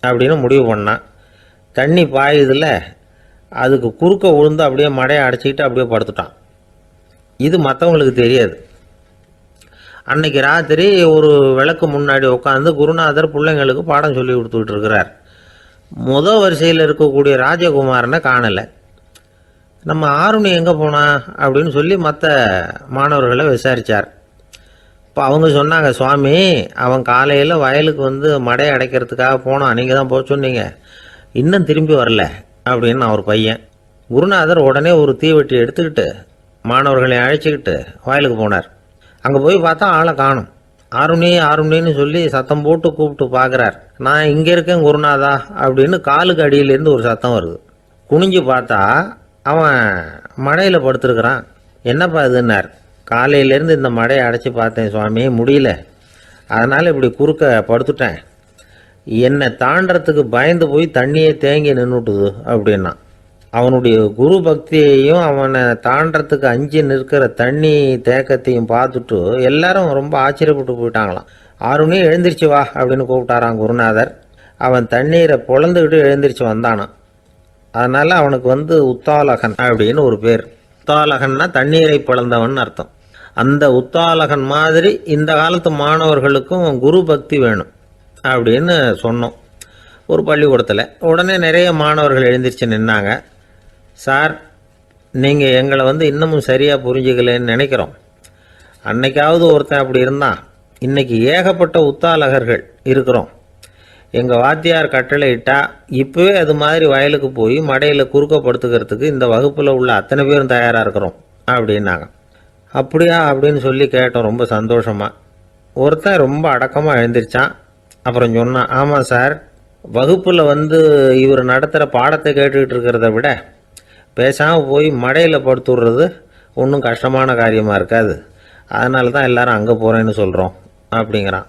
அப்படின்னு முடிவு பண்ணான். தண்ணி பாயுதில் அதுக்கு குறுக்க விழுந்து அப்படியே மடையை அடைச்சிக்கிட்டு அப்படியே படுத்துட்டான். இது மற்றவங்களுக்கு தெரியாது. அன்னைக்கு ராத்திரி ஒரு விளக்கு முன்னாடி உட்காந்து குருநாதர் பிள்ளைங்களுக்கு பாடம் சொல்லி கொடுத்துக்கிட்டு இருக்கிறார். முதல் வரிசையில் இருக்கக்கூடிய ராஜகுமாரனை காணலை. நம்ம ஆருணி எங்கே போனா அப்படின்னு சொல்லி மற்ற மாணவர்களை விசாரித்தார். இப்போ அவங்க சொன்னாங்க, சுவாமி அவன் காலையில் வயலுக்கு வந்து மடையை அடைக்கிறதுக்காக போனான், நீங்கள் தான் போக சொன்னீங்க, இன்னும் திரும்பி வரல அப்படின்னு அவர் பையன். குருநாதர் உடனே ஒரு தீவெட்டி எடுத்துக்கிட்டு மாணவர்களை அழைச்சிக்கிட்டு வயலுக்கு போனார். அங்கே போய் பார்த்தா ஆளை காணும். ஆருணி ஆருணின்னு சொல்லி சத்தம் போட்டு கூப்பிட்டு பார்க்குறார். நான் இங்கே இருக்கேன் குருநாதா அப்படின்னு காலுக்கு அடியிலேருந்து ஒரு சத்தம் வருது. குனிஞ்சு பார்த்தா அவன் மடையில் படுத்துருக்கிறான். என்னப்பா இதுன்னார். காலையிலேருந்து இந்த மடையை அடைச்சி பார்த்தேன் சுவாமி, முடியல, அதனால் இப்படி குறுக்க படுத்துட்டேன். என்னை தாண்டறதுக்கு பயந்து போய் தண்ணியே தேங்கி நின்றுட்டுது அப்படின்னா. அவனுடைய குரு பக்தியையும் அவனை தாண்டறதுக்கு அஞ்சு நிற்கிற தண்ணி தேக்கத்தையும் பார்த்துட்டு எல்லாரும் ரொம்ப ஆச்சரியப்பட்டு போயிட்டாங்களாம். ஆருணி எழுந்திரிச்சு வா அப்படின்னு கூப்பிட்டாரான் குருநாதர். அவன் தண்ணீரை பொழந்துக்கிட்டு எழுந்திரிச்சு வந்தானான். அதனால் அவனுக்கு வந்து உத்தாலகன் அப்படின்னு ஒரு பேர். உத்தாலகன்னா தண்ணீரை பிளந்தவன் அர்த்தம். அந்த உத்தாலகன் மாதிரி இந்த காலத்து மாணவர்களுக்கும் குரு பக்தி வேணும் அப்படின்னு சொன்னோம் ஒரு பள்ளிக்கூடத்தில். உடனே நிறைய மாணவர்கள் எழுந்திரிச்சு நின்னாங்க. சார், நீங்கள் எங்களை வந்து இன்னமும் சரியாக புரிஞ்சுக்கலன்னு நினைக்கிறோம். அன்னைக்காவது ஒருத்தன் அப்படி இருந்தான், இன்றைக்கி ஏகப்பட்ட உத்தாலகர்கள் இருக்கிறோம். எங்கள் வாத்தியார் கட்டளை இட்டால் இப்போவே அது மாதிரி வயலுக்கு போய் மடையில் குறுக்கப்படுத்துக்கிறதுக்கு இந்த வகுப்பில் உள்ள அத்தனை பேரும் தயாராக இருக்கிறோம் அப்படின்னாங்க. அப்படியா அப்படின்னு சொல்லி கேட்டோம் ரொம்ப சந்தோஷமாக. ஒருத்தன் ரொம்ப அடக்கமாக எழுந்திரிச்சான். அப்புறம் சொன்னான், ஆமாம் சார், வகுப்பில் வந்து இவர் நடத்துகிற பாடத்தை கேட்டுக்கிட்டு இருக்கிறத விட பேசாமல் போய் மடையில் படுத்து விடுறது ஒன்றும் கஷ்டமான காரியமாக இருக்காது, அதனால தான் எல்லாரும் அங்கே போகிறேன்னு சொல்கிறோம் அப்படிங்கிறான்.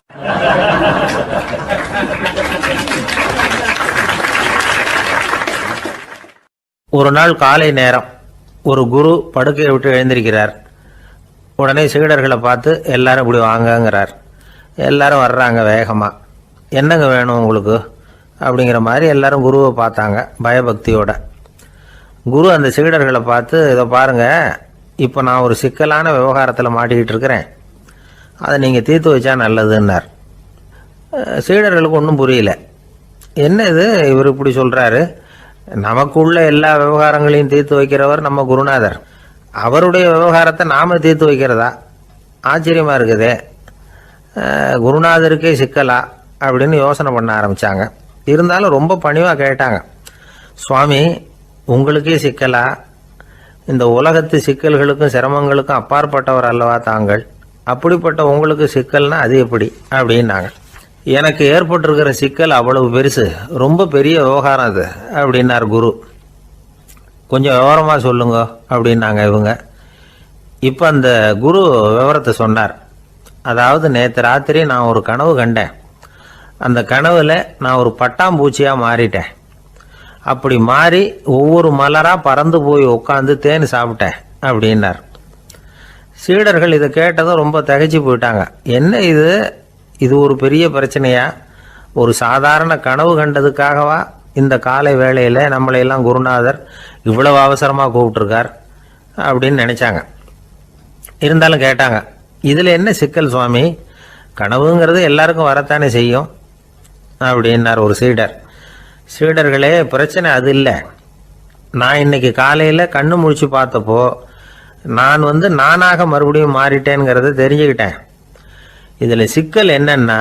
ஒரு நாள் காலை நேரம் ஒரு குரு படுக்கையை விட்டு எழுந்திருக்கிறார். உடனே சீடர்களை பார்த்து எல்லாரும் இப்படி வாங்கங்கிறார். எல்லாரும் வர்றாங்க வேகமாக. என்னங்க வேணும் உங்களுக்கு அப்படிங்கிற மாதிரி எல்லாரும் குருவை பார்த்தாங்க பயபக்தியோட. குரு அந்த சீடர்களை பார்த்து, இதை பாருங்கள், இப்போ நான் ஒரு சிக்கலான விவகாரத்தில் மாட்டிக்கிட்டு இருக்கிறேன், அதை நீங்கள் தீர்த்து வச்சா நல்லதுன்னார். சீடர்களுக்கு ஒன்றும் புரியல. என்ன இது இவர் இப்படி சொல்கிறாரு, நமக்குள்ள எல்லா விவகாரங்களையும் தீர்த்து வைக்கிறவர் நம்ம குருநாதர், அவருடைய விவகாரத்தை நாம் தீர்த்து வைக்கிறதா, ஆச்சரியமாக இருக்குதே, குருநாதருக்கே சிக்கலா அப்படின்னு யோசனை பண்ண ஆரம்பித்தாங்க. இருந்தாலும் ரொம்ப பணிவாக கேட்டாங்க, சுவாமி உங்களுக்கே சிக்கலா, இந்த உலகத்து சிக்கல்களுக்கும் சிரமங்களுக்கும் அப்பாற்பட்டவர் அல்லவா தாங்கள், அப்படிப்பட்ட உங்களுக்கு சிக்கல்னா அது எப்படி அப்படின்னாங்க. எனக்கு ஏற்பட்டிருக்கிற சிக்கல் அவ்வளவு பெருசு, ரொம்ப பெரிய விவகாரம் அது அப்படின்னார் குரு. கொஞ்சம் விவரமாக சொல்லுங்க அப்படின்னாங்க இவங்க. இப்போ அந்த குரு விவரத்தை சொன்னார். அதாவது நேற்று ராத்திரி நான் ஒரு கனவு கண்டேன். அந்த கனவில் நான் ஒரு பட்டாம்பூச்சியாக மாறிட்டேன். அப்படி மாறி ஒவ்வொரு மலராக பறந்து போய் உட்காந்து தேன் சாப்பிட்டேன் அப்படின்னார். சீடர்கள் இதை கேட்டதும் ரொம்ப திகைச்சு போயிட்டாங்க. என்ன இது ஒரு பெரிய பிரச்சனையா, ஒரு சாதாரண கனவு கண்டதுக்காகவா இந்த காலை வேளையில் நம்மளையெல்லாம் குருநாதர் இவ்வளவு அவசரமாக கூப்பிட்டுருக்கார் அப்படின்னு நினச்சாங்க. இருந்தாலும் கேட்டாங்க, இதில் என்ன சிக்கல் சுவாமி, கனவுங்கிறது எல்லாருக்கும் வரத்தானே செய்யும் அப்படின்னார் ஒரு சீடர். சீடர்களே, பிரச்சனை அது இல்லை. நான் இன்னைக்கு காலையில் கண்ணு முழிச்சு பார்த்தப்போ நான் நானாக மறுபடியும் மாறிட்டேங்கிறத தெரிஞ்சுக்கிட்டேன். இதில் சிக்கல் என்னன்னா,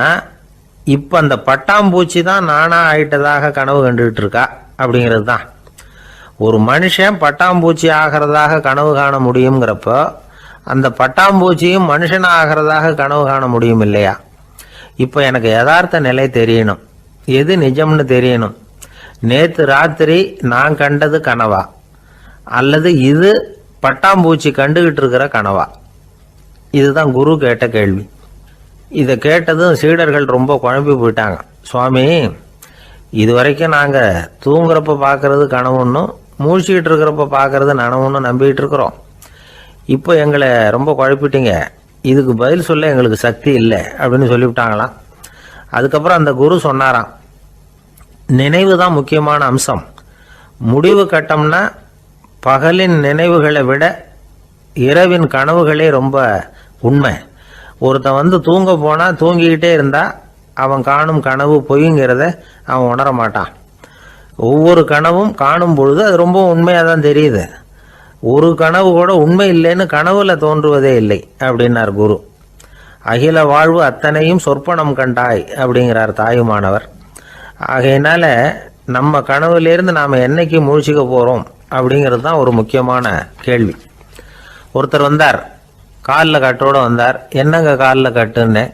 இப்போ அந்த பட்டாம்பூச்சி தான் நானாக ஆயிட்டதாக கனவு கண்டுகிட்டு இருக்கா அப்படிங்கிறது தான். ஒரு மனுஷன் பட்டாம்பூச்சி ஆகிறதாக கனவு காண முடியுங்கிறப்போ அந்த பட்டாம்பூச்சியும் மனுஷனாக ஆகிறதாக கனவு காண முடியும் இல்லையா? இப்போ எனக்கு யதார்த்த நிலை தெரியணும், எது நிஜம்னு தெரியணும். நேற்று ராத்திரி நான் கண்டது கனவா, அல்லது இது பட்டாம்பூச்சி கண்டுகிட்டு இருக்கிற கனவா? இதுதான் குரு கேட்ட கேள்வி. இதை கேட்டதும் சீடர்கள் ரொம்ப குழம்பி போயிட்டாங்க. சுவாமி, இது வரைக்கும் நாங்கள் தூங்குறப்ப பார்க்கறது கனவுன்னும் மூழ்கிட்டு இருக்கிறப்ப பார்க்கறது நனவுன்னு நம்பிக்கிட்டு இருக்கிறோம். இப்போ எங்களை ரொம்ப குழப்பிட்டீங்க, இதுக்கு பதில் சொல்ல எங்களுக்கு சக்தி இல்லை அப்படின்னு சொல்லிவிட்டாங்களாம். அதுக்கப்புறம் அந்த குரு சொன்னாராம், நினைவு தான் முக்கியமான அம்சம். முடிவு கட்டம்னா பகலின் நினைவுகளை விட இரவின் கனவுகளே ரொம்ப உண்மை. ஒருத்தன் தூங்க போனால் தூங்கிக்கிட்டே இருந்தால் அவன் காணும் கனவு பொய்ங்கிறத அவன் உணர மாட்டான். ஒவ்வொரு கனவும் காணும் பொழுது அது ரொம்ப உண்மையாக தான் தெரியுது. ஒரு கனவு கூட உண்மை இல்லைன்னு கனவுல தோன்றுவதே இல்லை அப்படின்னார் குரு. அகில வாழ்வு அத்தனையும் சொற்பனம் கண்டாய் அப்படிங்கிறார் தாயுமானவர். ஆகையினால நம்ம கனவுலேருந்து நாம் என்னைக்கு முழிச்சிக்க போகிறோம் அப்படிங்கிறது தான் ஒரு முக்கியமான கேள்வி. ஒருத்தர் வந்தார், காலில் கட்டோடு வந்தார். என்னங்க காலில் கட்டுன்னு?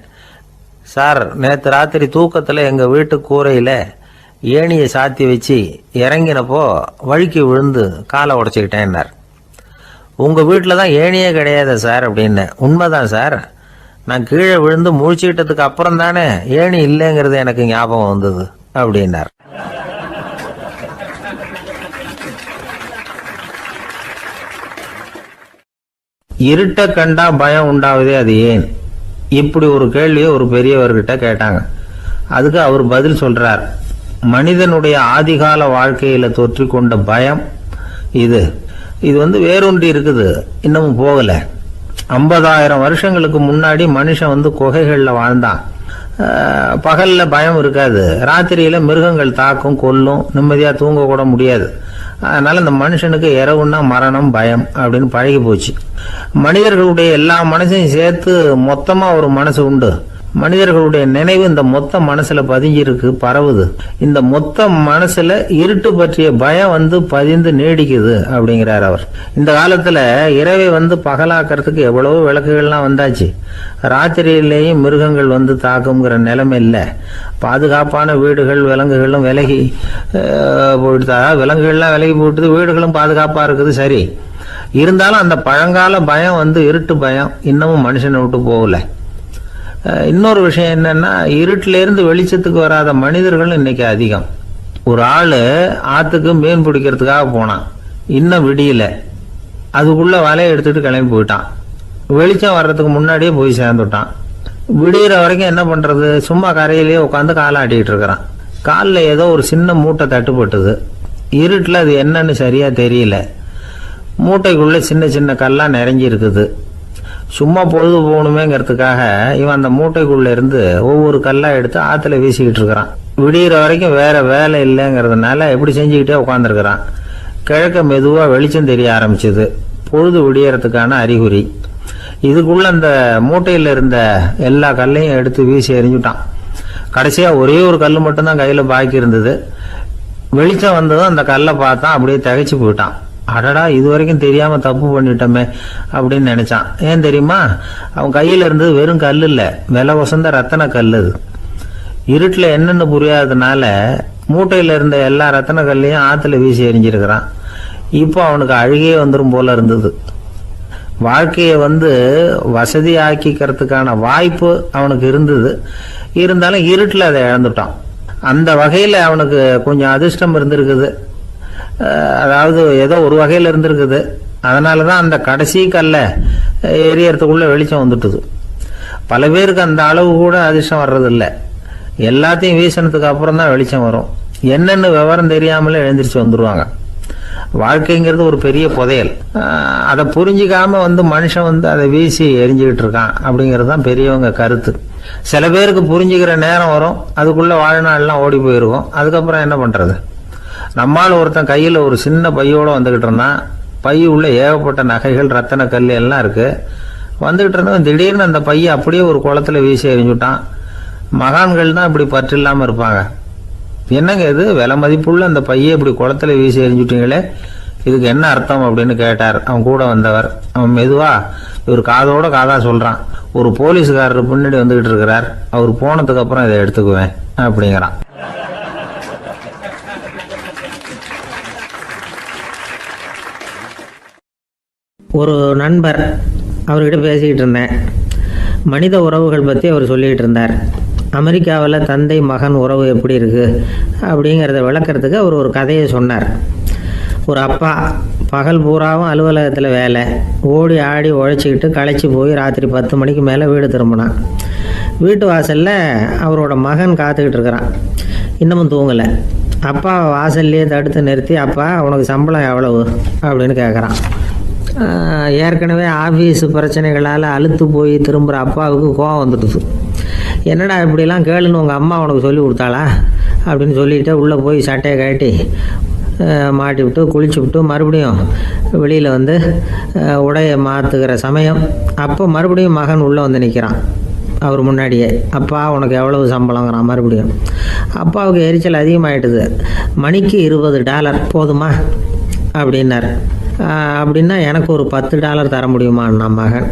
சார், நேற்று ராத்திரி தூக்கத்தில் எங்கள் வீட்டு கூரையில் ஏணியை சாத்தி வச்சு இறங்கினப்போ வழுக்கி விழுந்து காலை உடச்சிக்கிட்டேன்னார். உங்கள் வீட்டில் தான் ஏணியே கிடையாது சார் அப்படின்னு. உண்மைதான் சார், நான் கீழே விழுந்து முழிச்சுக்கிட்டதுக்கு அப்புறம் தானே ஏணி இல்லைங்கிறது எனக்கு ஞாபகம் வந்தது அப்படின்னார். இருட்ட கண்டா பயம் உண்டாவதே அது ஏன்? இப்படி ஒரு கேள்வியை ஒரு பெரியவர்கிட்ட கேட்டாங்க. அதுக்கு அவர் பதில் சொல்றார், மனிதனுடைய ஆதிகால வாழ்க்கையில தொற்றிக்கொண்ட பயம் இது வேரூன்றி இருக்குது, இன்னமும் போகல. 50,000 வருஷங்களுக்கு முன்னாடி மனுஷன் குகைகளில் வாழ்ந்தான். பகல்ல பயம் இருக்காது, ராத்திரியில மிருகங்கள் தாக்கும் கொல்லும், நிம்மதியா தூங்க கூட முடியாது. அதனால இந்த மனுஷனுக்கு இரவுன்னா மரணம் பயம் அப்படின்னு பழகி போச்சு. மனிதர்களுடைய எல்லா மனசையும் சேர்த்து மொத்தமா ஒரு மனசு உண்டு. மனிதர்களுடைய நினைவு இந்த மொத்த மனசுல பதிஞ்சிருக்கு, பரவுது. இந்த மொத்த மனசுல இருட்டு பற்றிய பயம் பதிந்து நீடிக்குது அப்படிங்கிறார் அவர். இந்த காலத்துல இரவை பகலாக்கிறதுக்கு எவ்வளவோ விளக்குகள்லாம் வந்தாச்சு. ராத்திரியிலேயும் மிருகங்கள் தாக்குங்கிற நிலைமை இல்லை. பாதுகாப்பான வீடுகள் விலங்குகளும் விலகி போயிடுதா, விலங்குகள்லாம் விலகி போயிடுது, வீடுகளும் பாதுகாப்பா இருக்குது. சரி, இருந்தாலும் அந்த பழங்கால பயம் இருட்டு பயம் இன்னமும் மனுஷனை விட்டு போகல. இன்னொரு விஷயம் என்னன்னா, இருட்டிலேருந்து வெளிச்சத்துக்கு வராத மனிதர்கள் இன்னைக்கு அதிகம். ஒரு ஆளு ஆத்துக்கு மீன் பிடிக்கிறதுக்காக போனான், இன்னும் விடியல, அதுக்குள்ள வலையை எடுத்துட்டு கிளம்பி போயிட்டான். வெளிச்சம் வர்றதுக்கு முன்னாடியே போய் சேர்ந்துட்டான். விடிகிற வரைக்கும் என்ன பண்றது, சும்மா கரையிலேயே உட்காந்து காலாட்டிட்டு இருக்கிறான். காலில் ஏதோ ஒரு சின்ன மூட்டை தட்டுப்பட்டுது. இருட்டில் அது என்னன்னு சரியா தெரியல. மூட்டைக்குள்ள சின்ன சின்ன கல்லாம் நிறைஞ்சி இருக்குது. சும்மா பொழுது போகணுமேங்கிறதுக்காக இவன் அந்த மூட்டைக்குள்ளே இருந்து ஒவ்வொரு கல்லாக எடுத்து ஆற்றுல வீசிக்கிட்டு இருக்கிறான். விடிகிற வரைக்கும் வேற வேலை இல்லைங்கிறதுனால எப்படி செஞ்சுக்கிட்டே உட்காந்துருக்கிறான். கிழக்க மெதுவாக வெளிச்சம் தெரிய ஆரம்பிச்சது. பொழுது விடியறதுக்கான அறிகுறி. இதுக்குள்ள அந்த மூட்டையில் இருந்த எல்லா கல்லையும் எடுத்து வீசி எறிஞ்சுட்டான். கடைசியாக ஒரே ஒரு கல் மட்டும்தான் கையில் பாக்கி இருந்தது. வெளிச்சம் வந்ததும் அந்த கல்லை பார்த்தான். அப்படியே திகைச்சு போயிட்டான். அடடா, இது வரைக்கும் தெரியாமல் தப்பு பண்ணிட்டோமே அப்படின்னு நினைச்சான். ஏன் தெரியுமா? அவன் கையில் இருந்தது வெறும் கல் இல்லை, விலை வசந்த ரத்தன கல். அது இருட்டில் என்னென்னு புரியாததுனால மூட்டையில் இருந்த எல்லா ரத்தன கல்லையும் ஆற்றுல வீசி எறிஞ்சிருக்கிறான். இப்போ அவனுக்கு அழுகையே வந்துடும் போல இருந்தது. வாழ்க்கையை வசதி ஆக்கிக்கிறதுக்கான வாய்ப்பு அவனுக்கு இருந்தது. இருந்தாலும் இருட்டில் அதை இழந்துட்டான். அந்த வகையில் அவனுக்கு கொஞ்சம் அதிர்ஷ்டம் இருந்திருக்குது. அதாவது ஏதோ ஒரு வகையில் இருந்திருக்குது. அதனால தான் அந்த கடைசி கல்லை எரியறதுக்குள்ளே வெளிச்சம் வந்துட்டுது. பல பேருக்கு அந்த அளவு கூட அதிர்ஷ்டம் வர்றதில்லை. எல்லாத்தையும் வீசினதுக்கு அப்புறம் தான் வெளிச்சம் வரும். என்னென்னு விவரம் தெரியாமலே எழுந்திரிச்சு வந்துடுவாங்க. வாழ்க்கைங்கிறது ஒரு பெரிய புதையல். அதை புரிஞ்சிக்காம மனுஷன் அதை வீசி எரிஞ்சுக்கிட்டு இருக்கான் அப்படிங்கிறது தான் பெரியவங்க கருத்து. சில பேருக்கு புரிஞ்சுக்கிற நேரம் வரும், அதுக்குள்ள வாழ்நாள்லாம் ஓடி போயிருக்கும். அதுக்கப்புறம் என்ன பண்றது? நம்மால் ஒருத்தன் கையில் ஒரு சின்ன பையோட வந்துகிட்டு இருந்தான். பை உள்ள ஏகப்பட்ட நகைகள், ரத்தன கல் எல்லாம் இருக்கு. வந்துகிட்டு இருந்தவன் திடீர்னு அந்த பையை அப்படியே ஒரு குளத்துல வீசி எறிஞ்சுட்டான். மகான்கள் தான் இப்படி பற்று இல்லாம இருப்பாங்க. என்னங்க இது, விலை மதிப்புள்ள அந்த பையை இப்படி குளத்துல வீசி எறிஞ்சுட்டீங்களே, இதுக்கு என்ன அர்த்தம் அப்படின்னு கேட்டார் அவன் கூட வந்தவர். அவன் மெதுவா இவர் காதோட காதா சொல்றான். ஒரு போலீஸ்காரர் பின்னாடி வந்துகிட்டு இருக்கிறார், அவர் போனதுக்கு அப்புறம் இதை எடுத்துக்குவேன் அப்படிங்கிறான். ஒரு நண்பர், அவர்கிட்ட பேசிக்கிட்டு இருந்தேன். மனித உறவுகள் பற்றி அவர் சொல்லிக்கிட்டு இருந்தார். அமெரிக்காவில் தந்தை மகன் உறவு எப்படி இருக்குது அப்படிங்கிறத விளக்கிறதுக்கு அவர் ஒரு கதையை சொன்னார். ஒரு அப்பா பகல் பூராவும் அலுவலகத்தில் வேலை, ஓடி ஆடி உழைச்சிக்கிட்டு களைச்சி போய் ராத்திரி 10 மணிக்கு மேலே வீடு திரும்பினான். வீட்டு வாசலில் அவரோட மகன் காத்துக்கிட்டு இருக்கிறான். இன்னமும் தூங்கலை. அப்பா வாசல்லையே தடுத்து நிறுத்தி, அப்பா உனக்கு சம்பளம் எவ்வளவு அப்படின்னு கேட்குறான். ஏற்கனவே ஆஃபீஸ் பிரச்சனைகளால் அழுத்து போய் திரும்புகிற அப்பாவுக்கு கோவம் வந்துடுது. என்னடா இப்படிலாம் கேளுன்னு உங்கள் அம்மா உனக்கு சொல்லி கொடுத்தாளா அப்படின்னு சொல்லிவிட்டு உள்ளே போய் சட்டையை கட்டி மாட்டி விட்டு குளிச்சு விட்டு மறுபடியும் வெளியில் உடையை மாற்றுகிற சமயம் அப்போ மறுபடியும் மகன் உள்ளே நிற்கிறான் அவர் முன்னாடியே. அப்பா உனக்கு எவ்வளவு சம்பளங்கிறான் மறுபடியும். அப்பாவுக்கு எரிச்சல் அதிகமாகிட்டுது. மணிக்கு $20 போதுமா அப்படின்னார். அப்படின்னா எனக்கு ஒரு $10 தர முடியுமான்னா மகன்.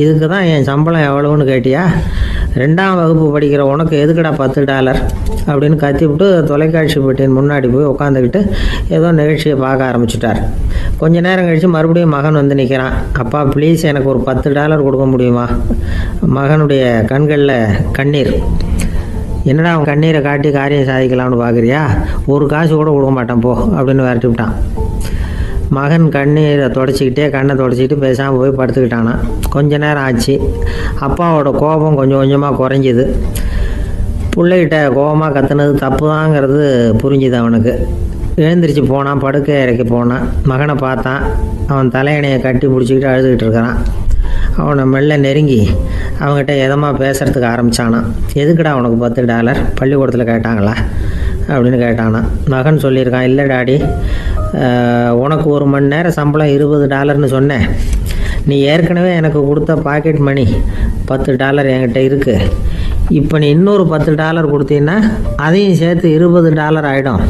இதுக்கு தான் என் சம்பளம் எவ்வளவுன்னு கேட்டியா? 2ஆம் வகுப்பு படிக்கிற உனக்கு எதுக்குடா $10 அப்படின்னு கத்திவிட்டு தொலைக்காட்சி பெட்டியின் முன்னாடி போய் உட்காந்துக்கிட்டு ஏதோ நிகழ்ச்சியை பார்க்க ஆரம்பிச்சிட்டார். கொஞ்ச நேரம் கழித்து மறுபடியும் மகன் நிற்கிறான். அப்பா ப்ளீஸ் எனக்கு ஒரு $10 கொடுக்க முடியுமா? மகனுடைய கண்களில் கண்ணீர். என்னடா அவன் கண்ணீரை காட்டி காரியம் சாதிக்கலாம்னு பார்க்குறியா? ஒரு காசு கூட கொடுக்க மாட்டான் போ அப்படின்னு விரட்டி விட்டான். மகன் கண்ணீரை தொடச்சிக்கிட்டே கண்ணை தொடச்சிக்கிட்டு பேசாமல் போய் படுத்துக்கிட்டானா. கொஞ்ச நேரம் ஆச்சு. அப்பாவோட கோபம் கொஞ்சம் கொஞ்சமாக குறைஞ்சிது. பிள்ளைகிட்ட கோபமாக கத்துனது தப்பு தாங்கிறது புரிஞ்சுது அவனுக்கு. எழுந்திரிச்சு போனான், படுக்கை இறக்கி போனான். மகனை பார்த்தான். அவன் தலையணையை கட்டி பிடிச்சிக்கிட்டு அழுதுகிட்டு இருக்கிறான். அவனை மெல்ல நெருங்கி அவங்ககிட்ட எதமாக பேசுகிறதுக்கு ஆரம்பித்தானான். எதுக்குடா உனக்கு $10 பள்ளிக்கூடத்தில் கேட்டாங்களா அப்படின்னு கேட்டானா. மகன் சொல்லியிருக்கான், இல்லை டாடி, உனக்கு 1 மணி நேரம் சம்பளம் $20ன்னு சொன்னேன். நீ ஏற்கனவே எனக்கு கொடுத்த பாக்கெட் மணி $10 என்கிட்ட இருக்குது. இப்போ நீ இன்னொரு $10 கொடுத்தீங்கன்னா அதையும் சேர்த்து $20 ஆகிடும்.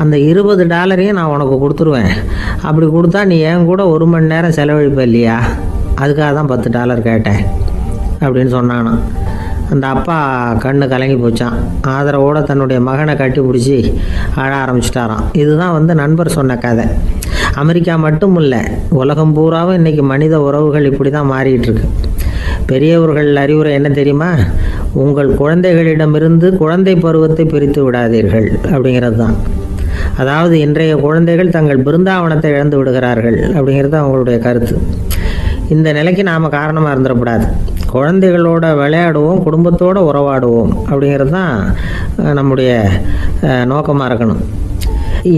அந்த $20 நான் உனக்கு கொடுத்துருவேன். அப்படி கொடுத்தா நீ என் கூட 1 மணி நேரம் செலவழிப்ப இல்லையா? அதுக்காக தான் $10 கேட்டேன் அப்படின்னு சொன்னானான். அந்த அப்பா கண்ணு கலங்கி போச்சான். ஆதரவோடு தன்னுடைய மகனை கட்டி பிடிச்சி அழ ஆரம்பிச்சிட்டாராம். இதுதான் நண்பர் சொன்ன கதை. அமெரிக்கா மட்டும் இல்லை, உலகம் பூராவும் இன்றைக்கி மனித உறவுகள் இப்படி தான் மாறிக்கிட்டு இருக்கு. பெரியவர்கள் அறிவுரை என்ன தெரியுமா? உங்கள் குழந்தைகளிடமிருந்து குழந்தை பருவத்தை பிரித்து விடாதீர்கள் அப்படிங்கிறது தான். அதாவது இன்றைய குழந்தைகள் தங்கள் பிருந்தாவனத்தை இழந்து விடுகிறார்கள் அப்படிங்கிறது அவங்களுடைய கருத்து. இந்த நிலைக்கு நாம் காரணமாக இருந்துடக்கூடாது. குழந்தைகளோட விளையாடுவோம், குடும்பத்தோடு உறவாடுவோம் அப்படிங்கிறது தான் நம்முடைய நோக்கமாக இருக்கணும்.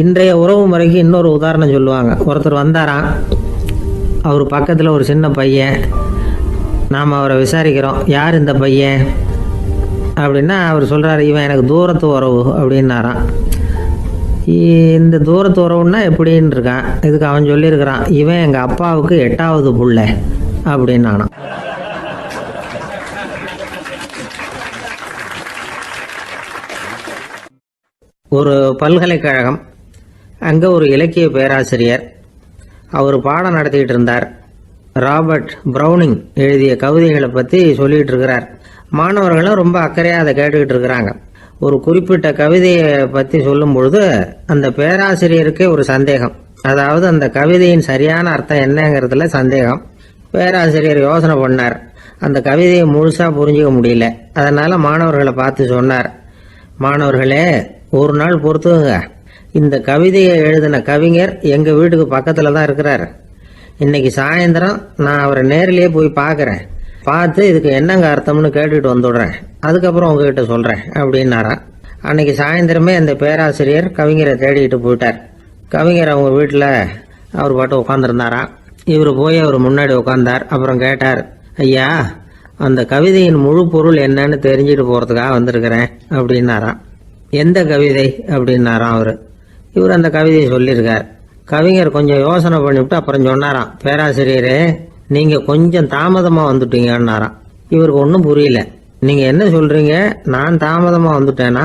இன்றைய உறவு முறைக்கு இன்னொரு உதாரணம் சொல்லுவாங்க. ஒருத்தர் வந்தாராம். அவர் பக்கத்தில் ஒரு சின்ன பையன் நாம் அவரை விசாரிக்கிறோம், யார் இந்த பையன் அப்படின்னா அவர் சொல்கிறார், இவன் எனக்கு தூரத்து உறவு அப்படின்னாராம். இந்த தூரத்து உறவுன்னா எப்படின்னு இருக்கான். இதுக்கு அவன் சொல்லியிருக்கிறான், இவன் எங்கள் அப்பாவுக்கு 8வது புள்ள அப்படின்னானான். ஒரு பல்கலைக்கழகம், அங்கே ஒரு இலக்கிய பேராசிரியர், அவர் பாடம் நடத்திக்கிட்டு இருந்தார். ராபர்ட் ப்ரௌனிங் எழுதிய கவிதைகளை பற்றி சொல்லிகிட்டு இருக்கிறார். மாணவர்களும் ரொம்ப அக்கறையாக அதை கேட்டுக்கிட்டு இருக்கிறாங்க. ஒரு குறிப்பிட்ட கவிதையை பற்றி சொல்லும் பொழுது அந்த பேராசிரியருக்கே ஒரு சந்தேகம். அதாவது அந்த கவிதையின் சரியான அர்த்தம் என்னங்கிறதுல சந்தேகம். பேராசிரியர் யோசனை பண்ணார். அந்த கவிதையை முழுசாக புரிஞ்சிக்க முடியல. அதனால் மாணவர்களை பார்த்து சொன்னார், மாணவர்களே, ஒரு நாள் பொறுத்துங்க, இந்த கவிதையை எழுதின கவிஞர் எங்கள் வீட்டுக்கு பக்கத்தில் தான் இருக்கிறார். இன்னைக்கு சாயந்தரம் நான் அவரை நேரிலேயே போய் பார்க்குறேன். பார்த்து இதுக்கு என்னங்க அர்த்தம்னு கேட்டுட்டு வந்துடுறேன். அதுக்கப்புறம் உங்ககிட்ட சொல்கிறேன் அப்படின்னாராம். அன்னைக்கு சாயந்தரமே அந்த பேராசிரியர் கவிஞரை தேடிக்கிட்டு போயிட்டார். கவிஞர் அவங்க வீட்டில் அவர் பாட்டு உட்காந்துருந்தாராம். இவர் போய் அவர் முன்னாடி உட்காந்தார். அப்புறம் கேட்டார், ஐயா, அந்த கவிதையின் முழு பொருள் என்னன்னு தெரிஞ்சுட்டு போகிறதுக்காக வந்திருக்கிறேன் அப்படின்னாராம். எந்த கவிதை அப்படின்னாராம் அவர். இவர் அந்த கவிதையை சொல்லியிருக்கார். கவிஞர் கொஞ்சம் யோசனை பண்ணிவிட்டு அப்புறம் சொன்னாராம், பேராசிரியரே, நீங்கள் கொஞ்சம் தாமதமாக வந்துட்டீங்கன்னாராம். இவருக்கு ஒன்றும் புரியல. நீங்கள் என்ன சொல்கிறீங்க? நான் தாமதமாக வந்துட்டேன்னா?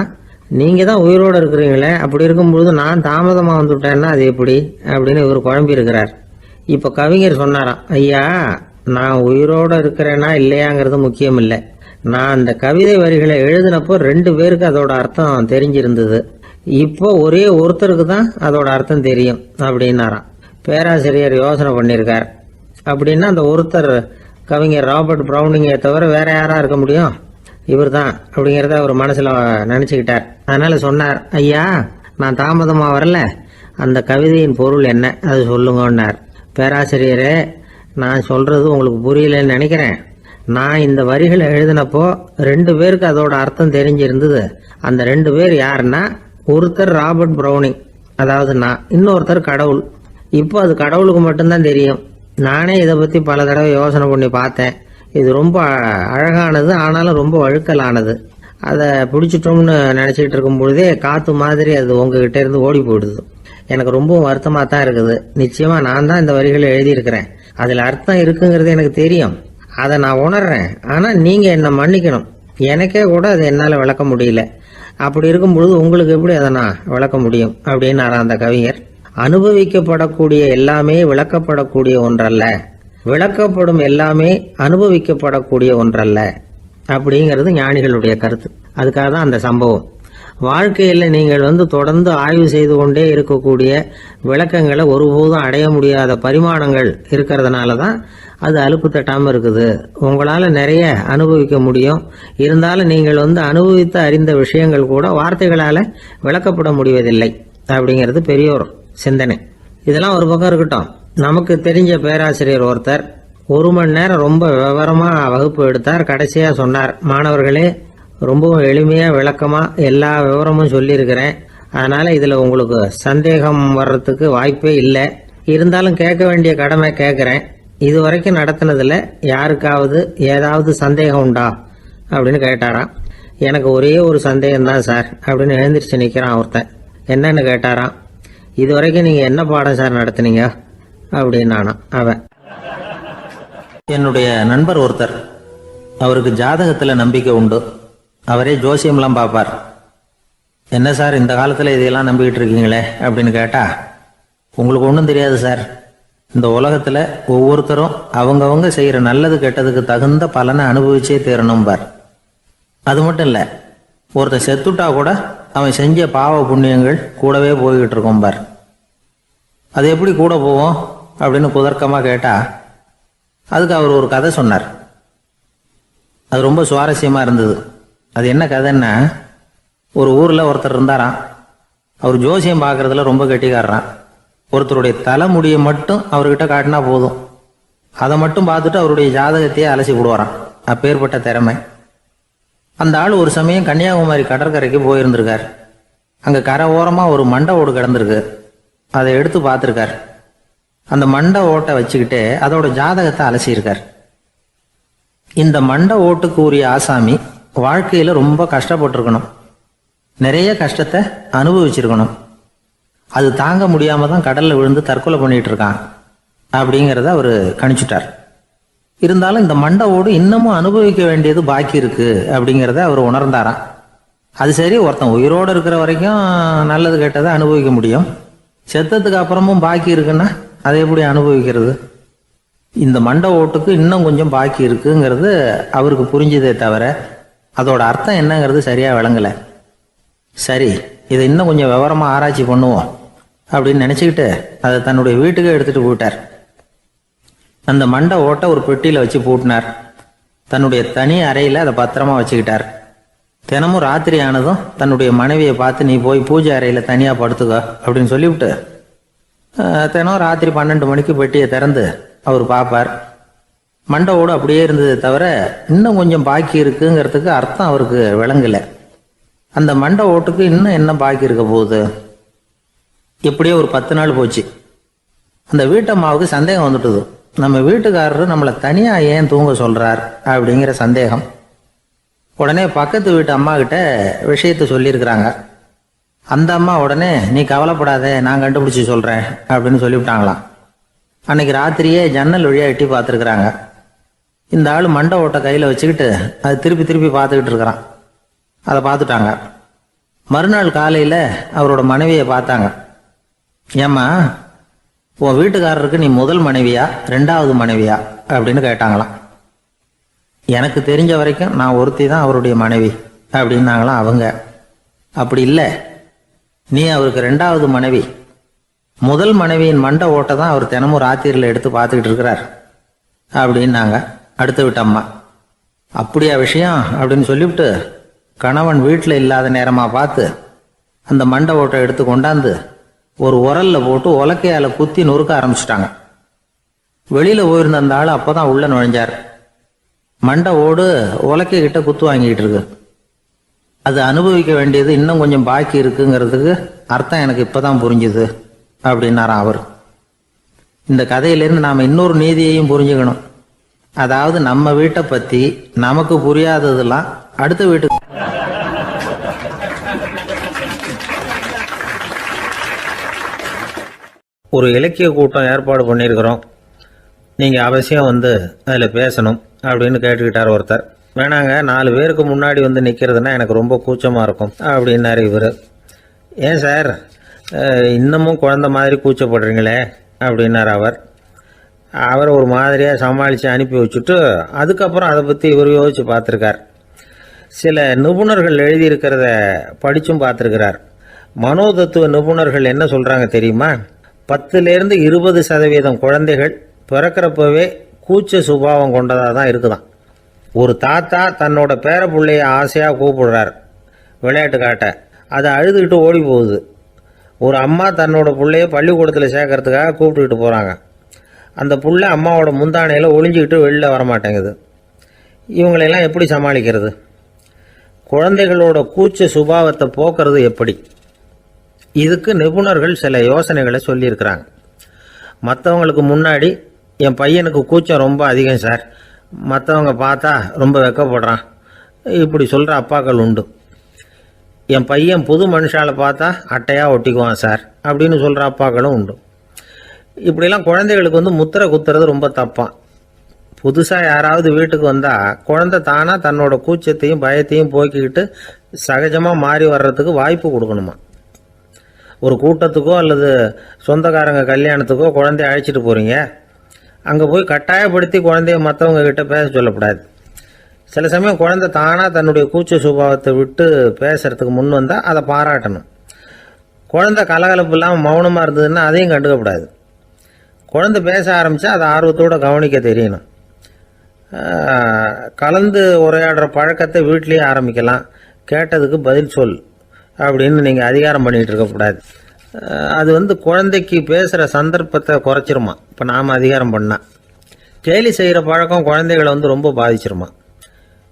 நீங்கள் தான் உயிரோடு இருக்கிறீங்களே, அப்படி இருக்கும்பொழுது நான் தாமதமாக வந்துட்டேன்னா அது எப்படி அப்படின்னு இவர் குழம்பி இருக்கிறார். இப்போ கவிஞர் சொன்னாராம், ஐயா, நான் உயிரோடு இருக்கிறேன்னா இல்லையாங்கிறது முக்கியம் இல்லை. நான் அந்த கவிதை வரிகளை எழுதினப்போ 2 பேருக்கு அதோட அர்த்தம் தெரிஞ்சிருந்தது. இப்போ ஒரே ஒருத்தருக்கு தான் அதோட அர்த்தம் தெரியும் அப்படின்னாராம். பேராசிரியர் யோசனை பண்ணியிருக்கார். அப்படின்னா அந்த ஒருத்தர் கவிஞர் ராபர்ட் ப்ரௌனிங்கை தவிர வேற யாரா இருக்க முடியும்? இவர் தான் அப்படிங்கிறத அவர் மனசில் நினச்சிக்கிட்டார். அதனால சொன்னார், ஐயா, நான் தாமதமாக வரல, அந்த கவிதையின் பொருள் என்ன அது சொல்லுங்கன்னார். பேராசிரியரே, நான் சொல்றது உங்களுக்கு புரியலன்னு நினைக்கிறேன். நான் இந்த வரிகளை எழுதினப்போ 2 பேருக்கு அதோட அர்த்தம் தெரிஞ்சிருந்தது. அந்த 2 பேர் யாருன்னா, ஒருத்தர் ராபர்ட் ப்ரௌனிங், அதாவது நான், இன்னொருத்தர் கடவுள். இப்போ அது கடவுளுக்கு மட்டும்தான் தெரியும். நானே இதை பற்றி பல தடவை யோசனை பண்ணி பார்த்தேன். இது ரொம்ப அழகானது, ஆனாலும் ரொம்ப வழுக்கலானது. அதை பிடிச்சிட்டோம்னு நினச்சிக்கிட்டு இருக்கும் பொழுதே காற்று மாதிரி அது உங்ககிட்ட இருந்து ஓடி போயிடுது. எனக்கு ரொம்பவும் வருத்தமாக தான் இருக்குது. நிச்சயமாக நான் தான் இந்த வரிகளை எழுதியிருக்கிறேன். அதில் அர்த்தம் இருக்குங்கிறது எனக்கு தெரியும். அதை நான் உணர்றேன். ஆனால் நீங்கள் என்னை மன்னிக்கணும். எனக்கே கூட அதை என்னால் விளக்க முடியல. அப்படி இருக்கும் பொழுது உங்களுக்கு எப்படி அதை நான் விளக்க முடியும் அப்படின்னாரா அந்த கவிஞர். அனுபவிக்கப்படக்கூடிய எல்லாமே விளக்கப்படக்கூடிய ஒன்றல்ல, விளக்கப்படும் எல்லாமே அனுபவிக்கப்படக்கூடிய ஒன்றல்ல அப்படிங்கிறது ஞானிகளுடைய கருத்து. அதுக்காக தான் அந்த சம்பவம். வாழ்க்கையில் நீங்கள் தொடர்ந்து ஆய்வு செய்து கொண்டே இருக்கக்கூடிய விளக்கங்களை ஒருபோதும் அடைய முடியாத பரிமாணங்கள் இருக்கிறதுனால தான் அது அலுப்பு தட்டாமல் இருக்குது. உங்களால் நிறைய அனுபவிக்க முடியும். இருந்தாலும் நீங்கள் அனுபவித்து அறிந்த விஷயங்கள் கூட வார்த்தைகளால் விளக்கப்பட முடிவதில்லை அப்படிங்கிறது பெரியோர் சிந்தனை. இதெல்லாம் ஒரு பக்கம் இருக்கட்டும். நமக்கு தெரிஞ்ச பேராசிரியர் ஒருத்தர் 1 மணி நேரம் ரொம்ப விவரமாக வகுப்பு எடுத்தார். கடைசியாக சொன்னார், மாணவர்களே, ரொம்பவும் எளிமையாக விளக்கமாக எல்லா விவரமும் சொல்லியிருக்கிறேன். அதனால் இதில் உங்களுக்கு சந்தேகம் வர்றதுக்கு வாய்ப்பே இல்லை. இருந்தாலும் கேட்க வேண்டிய கடமை கேட்குறேன். இது வரைக்கும் நடத்தினதில் யாருக்காவது ஏதாவது சந்தேகம் உண்டா அப்படின்னு கேட்டாராம். எனக்கு ஒரே ஒரு சந்தேகம்தான் சார் அப்படின்னு எழுந்திரிச்சு நிற்கிறான் ஒருத்தன். என்னன்னு கேட்டாராம். இது வரைக்கும் நீங்கள் என்ன பாடம் சார் நடத்துனீங்க அப்படின்னானா அவன். என்னுடைய நண்பர் ஒருத்தர், அவருக்கு ஜாதகத்தில் நம்பிக்கை உண்டு. அவரே ஜோசியம்லாம் பார்ப்பார். என்ன சார் இந்த காலத்தில் இதையெல்லாம் நம்பிக்கிட்டு இருக்கீங்களே அப்படின்னு கேட்டா, உங்களுக்கு ஒன்றும் தெரியாது சார். இந்த உலகத்தில் ஒவ்வொருத்தரும் அவங்கவங்க செய்கிற நல்லது கெட்டதுக்கு தகுந்த பலனை அனுபவிச்சே தீரணும் பார். அது மட்டும் இல்லை, ஒருத்தன் செத்துட்டா கூட அவன் செஞ்ச பாவ புண்ணியங்கள் கூடவே போய்கிட்டு இருக்கோம் பார். அது எப்படி கூட போவோம் அப்படின்னு குதர்க்கமாக கேட்டால் அதுக்கு அவர் ஒரு கதை சொன்னார். அது ரொம்ப சுவாரஸ்யமாக இருந்தது. அது என்ன கதைன்னா, ஒரு ஊரில் ஒருத்தர் இருந்தாராம். அவர் ஜோசியம் பார்க்குறதுல ரொம்ப கெட்டிக்காரரான். ஒருத்தருடைய தலைமுடியை மட்டும் அவர்கிட்ட காட்டினா போதும், அதை மட்டும் பார்த்துட்டு அவருடைய ஜாதகத்தையே அலசி விடுவாராம். அப்பேற்பட்ட திறமை. அந்த ஆள் ஒரு சமயம் கன்னியாகுமரி கடற்கரைக்கு போயிருந்திருக்கார். அங்கே கரை ஓரமாக ஒரு மண்டை ஓடு கிடந்திருக்கு. அதை எடுத்து பார்த்துருக்கார். அந்த மண்டை ஓட்டை வச்சுக்கிட்டு அதோட ஜாதகத்தை அலசியிருக்கார். இந்த மண்டை ஓட்டுக்கு உரிய ஆசாமி வாழ்க்கையில் ரொம்ப கஷ்டப்பட்டிருக்கணும், நிறைய கஷ்டத்தை அனுபவிச்சிருக்கணும். அது தாங்க முடியாமல் தான் கடலில் விழுந்து தற்கொலை பண்ணிட்டு இருக்கான் அப்படிங்கிறத அவர் கணிச்சுட்டார். இருந்தாலும் இந்த மண்டை ஓடு இன்னமும் அனுபவிக்க வேண்டியது பாக்கி இருக்கு அப்படிங்கிறத அவர் உணர்ந்தாராம். அது சரி, ஒருத்தன் உயிரோடு இருக்கிற வரைக்கும் நல்லது கெட்டதை அனுபவிக்க முடியும், செத்ததுக்கு அப்புறமும் பாக்கி இருக்குன்னா அதை எப்படி அனுபவிக்கிறது? இந்த மண்டை ஓட்டுக்கு இன்னும் கொஞ்சம் பாக்கி இருக்குங்கிறது அவருக்கு புரிஞ்சதே தவிர அதோட அர்த்தம் என்னங்கிறது சரியா விளங்கலை. சரி, இதை இன்னும் கொஞ்சம் விவரமாக ஆராய்ச்சி பண்ணுவோம் அப்படின்னு நினச்சிக்கிட்டு அதை தன்னுடைய வீட்டுக்கு எடுத்துகிட்டு போயிட்டார். அந்த மண்டை ஓட்டை ஒரு பெட்டியில் வச்சு பூட்டினார். தன்னுடைய தனி அறையில் அதை பத்திரமா வச்சுக்கிட்டார். தினமும் ராத்திரி ஆனதும் தன்னுடைய மனைவியை பார்த்து, நீ போய் பூஜை அறையில் தனியாக படுத்துக்க அப்படின்னு சொல்லிவிட்டு தினம் ராத்திரி 12 மணிக்கு பெட்டியை திறந்து அவர் பார்ப்பார். மண்டை ஓடு அப்படியே இருந்தது தவிர இன்னும் கொஞ்சம் பாக்கி இருக்குங்கிறதுக்கு அர்த்தம் அவருக்கு விளங்கலை. அந்த மண்டை ஓட்டுக்கு இன்னும் என்ன பாக்கி இருக்க போகுது? எப்படியோ ஒரு 10 நாள் போச்சு. அந்த வீட்டம்மாவுக்கு சந்தேகம் வந்துட்டுது. நம்ம வீட்டுக்காரரு நம்மளை தனியாக ஏன் தூங்க சொல்கிறார் அப்படிங்கிற சந்தேகம். உடனே பக்கத்து வீட்டு அம்மா கிட்ட விஷயத்த சொல்லியிருக்கிறாங்க. அந்த அம்மா உடனே, நீ கவலைப்படாத, நான் கண்டுபிடிச்சி சொல்கிறேன் அப்படின்னு சொல்லிவிட்டாங்களாம். அன்னைக்கு ராத்திரியே ஜன்னல் வழியாக எட்டி பார்த்துருக்குறாங்க. இந்த ஆள் மண்டை ஓட்டை கையில் வச்சுக்கிட்டு அது திருப்பி திருப்பி பார்த்துக்கிட்டு இருக்கிறான். அதை பார்த்துட்டாங்க. மறுநாள் காலையில் அவரோட மனைவியை பார்த்தாங்க. ஏம்மா, உன் வீட்டுக்காரருக்கு நீ முதல் மனைவியா 2வது மனைவியா அப்படின்னு கேட்டாங்களாம். எனக்கு தெரிஞ்ச வரைக்கும் நான் ஒருத்தி தான் அவருடைய மனைவி அப்படின்னாங்களாம் அவங்க. அப்படி இல்லை, நீ அவருக்கு 2வது மனைவி. முதல் மனைவியின் மண்டை ஓட்டை தான் அவர் தினமும் ராத்திரியில் எடுத்து பார்த்துக்கிட்டு இருக்கிறார் அப்படின்னாங்க அடுத்த வீட்டு அம்மா. அப்படியா விஷயம் அப்படின்னு சொல்லிவிட்டு கணவன் வீட்டில் இல்லாத நேரமாக பார்த்து அந்த மண்டை ஓட்டை எடுத்து கொண்டாந்து ஒரு உரல்ல போட்டு உலக்கையால் குத்தி நொறுக்க ஆரம்பிச்சிட்டாங்க. வெளியில் போயிருந்த அந்த ஆள் அப்போ தான் உள்ளே நுழைஞ்சார். மண்டை ஓடு உலக்கை கிட்ட குத்து வாங்கிக்கிட்டு இருக்கு. அது அனுபவிக்க வேண்டியது இன்னும் கொஞ்சம் பாக்கி இருக்குங்கிறதுக்கு அர்த்தம் எனக்கு இப்போ தான் புரிஞ்சுது அப்படின்னாராம் அவர். இந்த கதையிலேருந்து நாம் இன்னொரு நீதியையும் புரிஞ்சுக்கணும். அதாவது நம்ம வீட்டை பற்றி நமக்கு புரியாததெல்லாம் அடுத்த வீட்டுக்கு. ஒரு இலக்கிய கூட்டம் ஏற்பாடு பண்ணியிருக்கிறோம், நீங்கள் அவசியம் வந்து அதில் பேசணும் அப்படின்னு கேட்டுக்கிட்டார் ஒருத்தர். வேணாங்க, 4 பேருக்கு முன்னாடி வந்து நிற்கிறதுனா எனக்கு ரொம்ப கூச்சமாக இருக்கும் அப்படின்னாரு இவர். ஏன் சார் இன்னமும் குழந்த மாதிரி கூச்சப்படுறீங்களே அப்படின்னார் அவர் ஒரு மாதிரியாக சமாளித்து அனுப்பி வச்சுட்டு அதுக்கப்புறம் அதை பற்றி இவர் யோசித்து பார்த்துருக்கார். சில நிபுணர்கள் எழுதியிருக்கிறத படித்தும் பார்த்துருக்கிறார். மனோதத்துவ நிபுணர்கள் என்ன சொல்கிறாங்க தெரியுமா? 10லேருந்து 20% குழந்தைகள் பிறக்கிறப்பவே கூச்ச சுபாவம் கொண்டதாக தான் இருக்குதான். ஒரு தாத்தா தன்னோட பேர பிள்ளைய ஆசையாக கூப்பிடுறார் விளையாட்டு காட்ட, அதை அழுதுகிட்டு ஓடி போகுது. ஒரு அம்மா தன்னோட பிள்ளைய பள்ளிக்கூடத்தில் சேர்க்கறதுக்காக கூப்பிட்டுக்கிட்டு போகிறாங்க. அந்த புள்ள அம்மாவோட முந்தானையில் ஒளிஞ்சிக்கிட்டு வெளியில் வரமாட்டேங்குது. இவங்களெல்லாம் எப்படி சமாளிக்கிறது? குழந்தைகளோட கூச்ச சுபாவத்தை போக்குறது எப்படி? இதுக்கு நிபுணர்கள் சில யோசனைகளை சொல்லியிருக்கிறாங்க. மற்றவங்களுக்கு முன்னாடி என் பையனுக்கு கூச்சம் ரொம்ப அதிகம் சார், மற்றவங்க பார்த்தா ரொம்ப வெக்கப்படுறான், இப்படி சொல்கிற அப்பாக்கள் உண்டு. என் பையன் புது மனுஷால பார்த்தா அட்டையாக ஒட்டிக்குவான் சார் அப்படின்னு சொல்கிற அப்பாக்களும் உண்டு. இப்படிலாம் குழந்தைகளுக்கு வந்து முத்திரை குத்துறது ரொம்ப தப்பான். புதுசாக யாராவது வீட்டுக்கு வந்தால் குழந்தை தானாக தன்னோட கூச்சத்தையும் பயத்தையும் போக்கிக்கிட்டு சகஜமாக மாறி வர்றதுக்கு வாய்ப்பு கொடுக்கணுமா. ஒரு கூட்டத்துக்கோ அல்லது சொந்தக்காரங்க கல்யாணத்துக்கோ குழந்தைய அழைச்சிட்டு போகிறீங்க, அங்கே போய் கட்டாயப்படுத்தி குழந்தைய மற்றவங்க கிட்ட பேச சொல்லக்கூடாது. சில சமயம் குழந்தை தானாக தன்னுடைய கூச்ச சுபாவத்தை விட்டு பேசுறதுக்கு முன் வந்தால் அதை பாராட்டணும். குழந்தை கலகலப்பு இல்லாமல் மௌனமாக இருந்ததுன்னா அதையும் கண்டுக்கக்கூடாது. குழந்தை பேச ஆரம்பித்தா அதை ஆர்வத்தோடு கவனிக்க தெரியணும். கலந்து உரையாடுற பழக்கத்தை வீட்லேயே ஆரம்பிக்கலாம். கேட்டதுக்கு பதில் சொல் அப்படின்னு நீங்கள் அதிகாரம் பண்ணிகிட்டு இருக்கக்கூடாது. அது வந்து குழந்தைக்கு பேசுகிற சந்தர்ப்பத்தை குறைச்சிருமா. இப்போ நாம் அதிகாரம் பண்ணால் கேலி செய்கிற பழக்கம் குழந்தைகளை வந்து ரொம்ப பாதிச்சிருமா.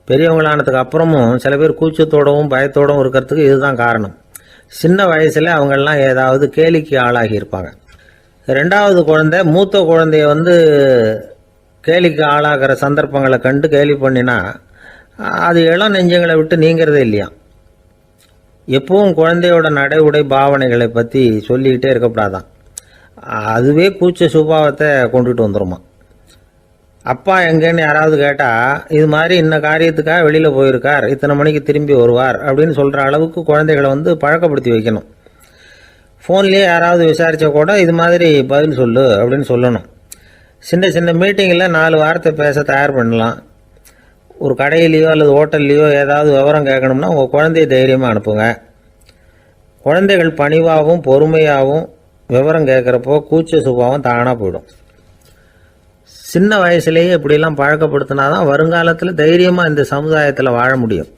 பெரியவங்களானதுக்கு அப்புறமும் சில பேர் கூச்சத்தோடவும் பயத்தோடவும் இருக்கிறதுக்கு இதுதான் காரணம். சின்ன வயசில் அவங்கெல்லாம் ஏதாவது கேலிக்கு ஆளாகி இருப்பாங்க. 2வது குழந்தை மூத்த குழந்தைய வந்து கேலிக்கு ஆளாகிற சந்தர்ப்பங்களை கண்டு கேலி பண்ணினா அது இளம் நெஞ்சங்களை விட்டு நீங்கிறதே இல்லையா. எப்பவும் குழந்தையோட நடை உடை பாவனைகளை பற்றி சொல்லிக்கிட்டே இருக்கக்கூடாதான். அதுவே கூச்ச சுபாவத்தை கொண்டுட்டு வந்துடுமா. அப்பா எங்கேன்னு யாராவது கேட்டால் இது மாதிரி இன்ன காரியத்துக்காக வெளியில் போயிருக்கார், இத்தனை மணிக்கு திரும்பி வருவார் அப்படின்னு சொல்கிற அளவுக்கு குழந்தைகளை பழக்கப்படுத்தி வைக்கணும். ஃபோன்லேயே யாராவது விசாரித்தா கூட இது மாதிரி பதில் சொல்லு அப்படின்னு சொல்லணும். சின்ன சின்ன மீட்டிங்கில் 4 வார்த்தை பேச தயார் பண்ணலாம். ஒரு கடையிலையோ அல்லது ஹோட்டல்லையோ ஏதாவது விவரம் கேட்கணும்னா உங்கள் குழந்தைய தைரியமாக அனுப்புங்க. குழந்தைகள் பணிவாகவும் பொறுமையாகவும் விவரம் கேட்குறப்போ கூச்ச சுபாவம் தானாக போயிடும். சின்ன வயசுலேயே இப்படிலாம் பழக்கப்படுத்தினா தான் வருங்காலத்தில் தைரியமாக இந்த சமுதாயத்தில் வாழ முடியும்.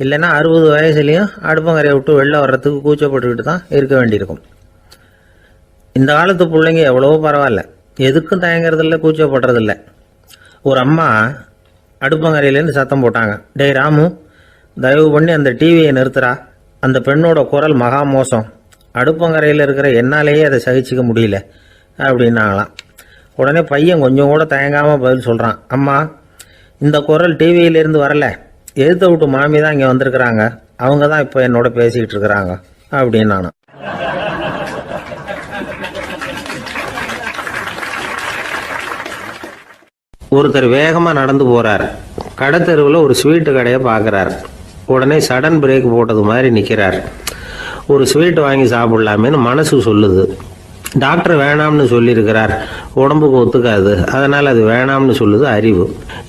இல்லைன்னா 60 வயசுலேயும் அடுப்பங்கரையை விட்டு வெளில வர்றதுக்கு கூச்சப்பட்டுக்கிட்டு தான் இருக்க வேண்டியிருக்கும். இந்த காலத்து பிள்ளைங்க எவ்வளவோ பரவாயில்ல, எதுக்கும் தயங்குறதில்ல, கூச்சப்படுறதில்ல. ஒரு அம்மா அடுப்பங்கரையிலேருந்து சத்தம் போட்டாங்க, டேய் ராமு, தயவு பண்ணி அந்த டிவியை நிறுத்துறா, அந்த பெண்ணோட குரல் மகா மோசம், அடுப்பங்கரையில் இருக்கிற என்னாலேயே அதை சகிச்சிக்க முடியல அப்படின்னாங்களாம். உடனே பையன் கொஞ்சம் கூட தயங்காமல் பதில் சொல்கிறான், அம்மா இந்த குரல் டிவியிலேருந்து வரல, எதிர்த்த விட்டு மாமி தான் இங்கே வந்திருக்கிறாங்க, அவங்க தான் இப்போ என்னோட பேசிக்கிட்டு இருக்கிறாங்க அப்படின்னு நானும். ஒருத்தர் வேகமாக நடந்து போகிறார். கடைத்தெருவில் ஒரு ஸ்வீட்டு கடையை பார்க்குறார். உடனே சடன் பிரேக் போட்டது மாதிரி நிற்கிறார். ஒரு ஸ்வீட் வாங்கி சாப்பிட்லாமேன்னு மனசு சொல்லுது. டாக்டர் வேணாம்னு சொல்லியிருக்கிறார், உடம்புக்கு ஒத்துக்காது, அதனால் அது வேணாம்னு சொல்லுது அறிவு.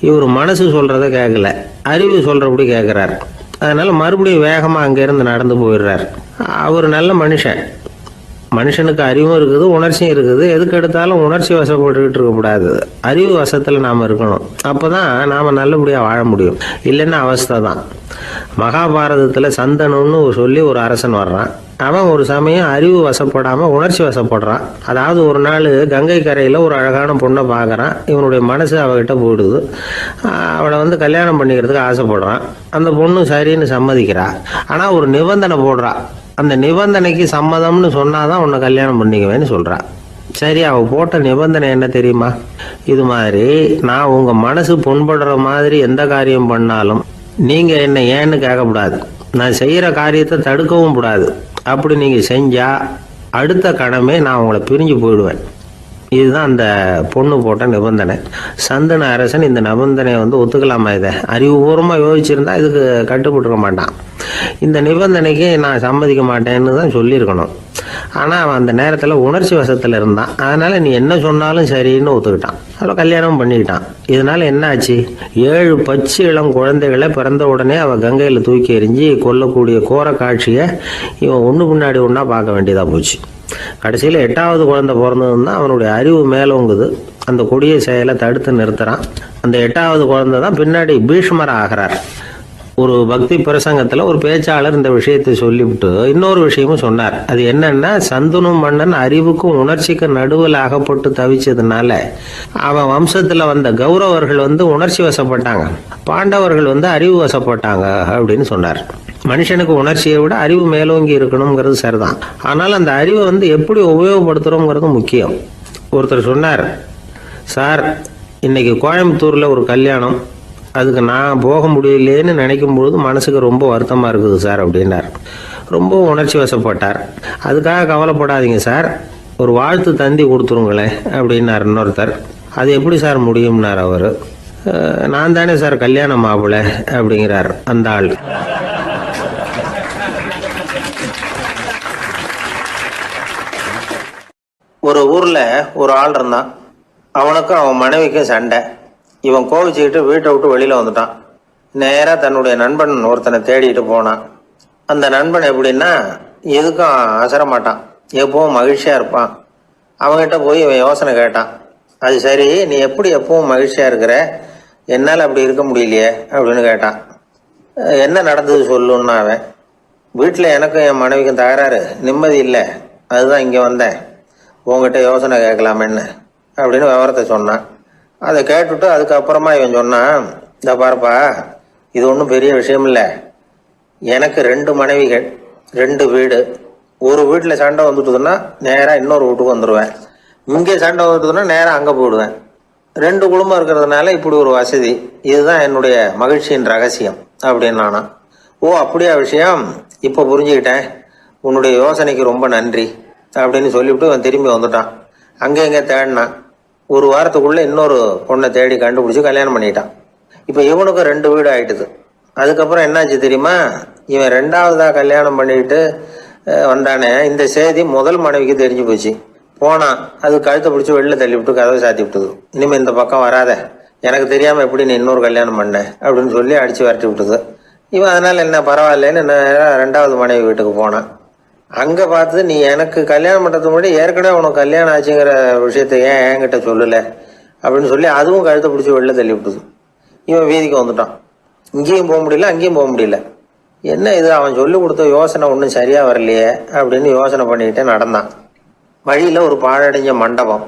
இவர் மனசு சொல்கிறத கேட்கல, அறிவு சொல்கிறபடி கேட்குறார். அதனால் மறுபடியும் வேகமாக அங்கேருந்து நடந்து போயிடுறார். அவர் நல்ல மனுஷனுக்கு அறிவும் இருக்குது, உணர்ச்சியும் இருக்குது. எதுக்கு எடுத்தாலும் உணர்ச்சி வசப்பட்டுக்கிட்டு இருக்கக்கூடாது, அறிவு வசத்தில் நாம் இருக்கணும். அப்போ தான் நாம் நல்லபடியாக வாழ முடியும். இல்லைன்னா அவஸ்தை தான். மகாபாரதத்தில் சந்தனுன்னு சொல்லி ஒரு அரசன் வர்றான். அவன் ஒரு சமயம் அறிவு வசப்படாமல் உணர்ச்சி வசப்படுறான். அதாவது ஒரு நாள் கங்கை கரையில் ஒரு அழகான பொண்ணை பார்க்குறான். இவனுடைய மனசு அவகிட்ட போயிடுது. அவளை கல்யாணம் பண்ணிக்கிறதுக்கு ஆசைப்படுறான். அந்த பொண்ணு சரின்னு சம்மதிக்கிறா. ஆனால் ஒரு நிபந்தனை போடுறா. அந்த நிபந்தனைக்கு சம்மதம்னு சொன்னாதான் உன்னை கல்யாணம் பண்ணிக்குவேன்னு சொல்றா. சரி, அவள் போட்ட நிபந்தனை என்ன தெரியுமா? இது மாதிரி நான் உங்கள் மனசு புண்படுற மாதிரி எந்த காரியம் பண்ணாலும் நீங்கள் என்ன ஏன்னு கேட்கக்கூடாது, நான் செய்கிற காரியத்தை தடுக்கவும் கூடாது. அப்படி நீங்கள் செஞ்சால் அடுத்த கணமே நான் உங்களை பிரிஞ்சு போயிடுவேன். இதுதான் அந்த பொண்ணு போட்ட நிபந்தனை. சந்தன அரசன் இந்த நிபந்தனையை ஒத்துக்கலாமா? இதை அறிவுபூர்வமாக யோசிச்சிருந்தா இதுக்கு கட்டுப்பட்டுருக்க மாட்டான். இந்த நிபந்தனைக்கு நான் சம்மதிக்க மாட்டேன்னு தான் சொல்லியிருக்கணும். ஆனால் அவன் அந்த நேரத்தில் உணர்ச்சி வசத்தில் இருந்தான். அதனால் நீ என்ன சொன்னாலும் சரின்னு ஒத்துக்கிட்டான். அவள் கல்யாணம் பண்ணிக்கிட்டான். இதனால் என்ன ஆச்சு? 7 பச்சை இளம் குழந்தைகளை பிறந்த உடனே அவள் கங்கையில் தூக்கி எறிஞ்சி கொல்லக்கூடிய கோர காட்சியை இவன் ஒன்று பின்னாடி ஒன்றா பார்க்க வேண்டியதாக போச்சு. கடைசியில் 8வது குழந்தை பிறந்ததுன்னா அவனுடைய அறிவு மேலோங்குது. அந்த கொடிய செயலை தடுத்து நிறுத்துறான். அந்த 8வது குழந்தை தான் பின்னாடி பீஷ்மர் ஆகிறார். ஒரு பக்தி பிரசங்கத்தில் ஒரு பேச்சாளர் இந்த விஷயத்தை சொல்லிவிட்டு இன்னொரு விஷயமும் சொன்னார். அது என்னன்னா, சந்தனு மன்னன் அறிவுக்கும் உணர்ச்சிக்கும் நடுவில் அகப்பட்டு தவிச்சதுனால அவன் வம்சத்தில் வந்த கௌரவர்கள் உணர்ச்சி வசப்பட்டாங்க, பாண்டவர்கள் அறிவு வசப்பட்டாங்க அப்படின்னு சொன்னார். மனுஷனுக்கு உணர்ச்சியை விட அறிவு மேலோங்கி இருக்கணுங்கிறது சரிதான். ஆனால் அந்த அறிவை எப்படி உபயோகப்படுத்துகிறோங்கிறது முக்கியம். ஒருத்தர் சொன்னார், சார் இன்னைக்கு கோயம்புத்தூரில் ஒரு கல்யாணம், அதுக்கு நான் போக முடியலேன்னு நினைக்கும் பொழுது மனசுக்கு ரொம்ப வருத்தமாக இருக்குது சார் அப்படின்னார். ரொம்ப உணர்ச்சி வசப்பட்டார். அதுக்காக கவலைப்படாதீங்க சார், ஒரு வாழ்த்து தந்தி கொடுத்துருங்களேன் அப்படின்னார் இன்னொருத்தர். அது எப்படி சார் முடியும்னார் அவர். நான் தானே சார் கல்யாண மாப்பிள்ளை அப்படிங்கிறார் அந்த ஆள். ஒரு ஊரில் ஒரு ஆள் இருந்தான். அவனுக்கும் அவன் மனைவிக்கும் சண்டை. இவன் கோவிச்சுக்கிட்டு வீட்டை விட்டு வெளியில் வந்துட்டான். நேராக தன்னுடைய நண்பன் ஒருத்தனை தேடிட்டு போனான். அந்த நண்பன் எப்படின்னா, எதுக்கும் அசர மாட்டான், எப்பவும் மகிழ்ச்சியாக இருப்பான். அவங்ககிட்ட போய் இவன் யோசனை கேட்டான். அது சரி, நீ எப்படி எப்பவும் மகிழ்ச்சியாக இருக்கிற, என்னால் அப்படி இருக்க முடியலையே அப்படின்னு கேட்டான். என்ன நடந்தது சொல்லுன்னா அவன், வீட்டில் எனக்கும் என் மனைவிக்கும் தகராறு, நிம்மதி இல்லை, அதுதான் இங்கே வந்தேன், உங்ககிட்ட யோசனை கேட்கலாமேன்னு அப்படின்னு விவரத்தை சொன்னான். அதை கேட்டுட்டு அதுக்கப்புறமா இவன் சொன்னான், இந்த பாருப்பா, இது ஒன்றும் பெரிய விஷயம் இல்லை, எனக்கு 2 மனைவிகள், 2 வீடு. ஒரு வீட்டில் சண்டை வந்துட்டுதுன்னா நேராக இன்னொரு வீட்டுக்கு வந்துடுவேன், இங்கே சண்டை வந்துட்டுதுன்னா நேராக அங்கே போயிடுவேன். 2 குடும்பம் இருக்கிறதுனால இப்படி ஒரு வசதி, இதுதான் என்னுடைய மகிழ்ச்சியின் ரகசியம் அப்படின்னு நானா. ஓ அப்படியா விஷயம், இப்போ புரிஞ்சுக்கிட்டேன், உன்னுடைய யோசனைக்கு ரொம்ப நன்றி அப்படின்னு சொல்லிவிட்டு அவன் திரும்பி வந்துட்டான். அங்கே இங்கே தேடினான். ஒரு வாரத்துக்குள்ளே இன்னொரு பொண்ணை தேடி கண்டுபிடிச்சி கல்யாணம் பண்ணிட்டான். இப்போ இவனுக்கும் 2 வீடு ஆயிட்டுது. அதுக்கப்புறம் என்னாச்சு தெரியுமா, இவன் 2வதா கல்யாணம் பண்ணிக்கிட்டு வந்தானே, இந்த செய்தி முதல் மனைவிக்கு தெரிஞ்சு போச்சு. போனான், அது கழுத்தை பிடிச்சி வெளில தள்ளி விட்டு கதவை சாத்தி விட்டுது. இனிமேல் இந்த பக்கம் வராத, எனக்கு தெரியாமல் எப்படி நீ இன்னொரு கல்யாணம் பண்ண அப்படின்னு சொல்லி அடித்து விரட்டி விட்டுது. இவன் அதனால் என்ன பரவாயில்லன்னு 2வது மனைவி வீட்டுக்கு போனான். அங்கே பார்த்து, நீ எனக்கு கல்யாணம் பண்ணுறதுக்கு முன்னாடி ஏற்கனவே உனக்கு கல்யாணம் ஆச்சுங்கிற விஷயத்தை ஏன் என்கிட்ட சொல்லலை அப்படின்னு சொல்லி அதுவும் கழுத்தை பிடிச்சி வெளில தள்ளி விட்டுது. இவன் வீதிக்கு வந்துட்டான். இங்கேயும் போக முடியல, அங்கேயும் போக முடியல. என்ன இது, அவன் சொல்லி கொடுத்த யோசனை ஒன்றும் சரியாக வரலையே அப்படின்னு யோசனை பண்ணிக்கிட்டே நடந்தான். வழியில் ஒரு பாழடைஞ்ச மண்டபம்.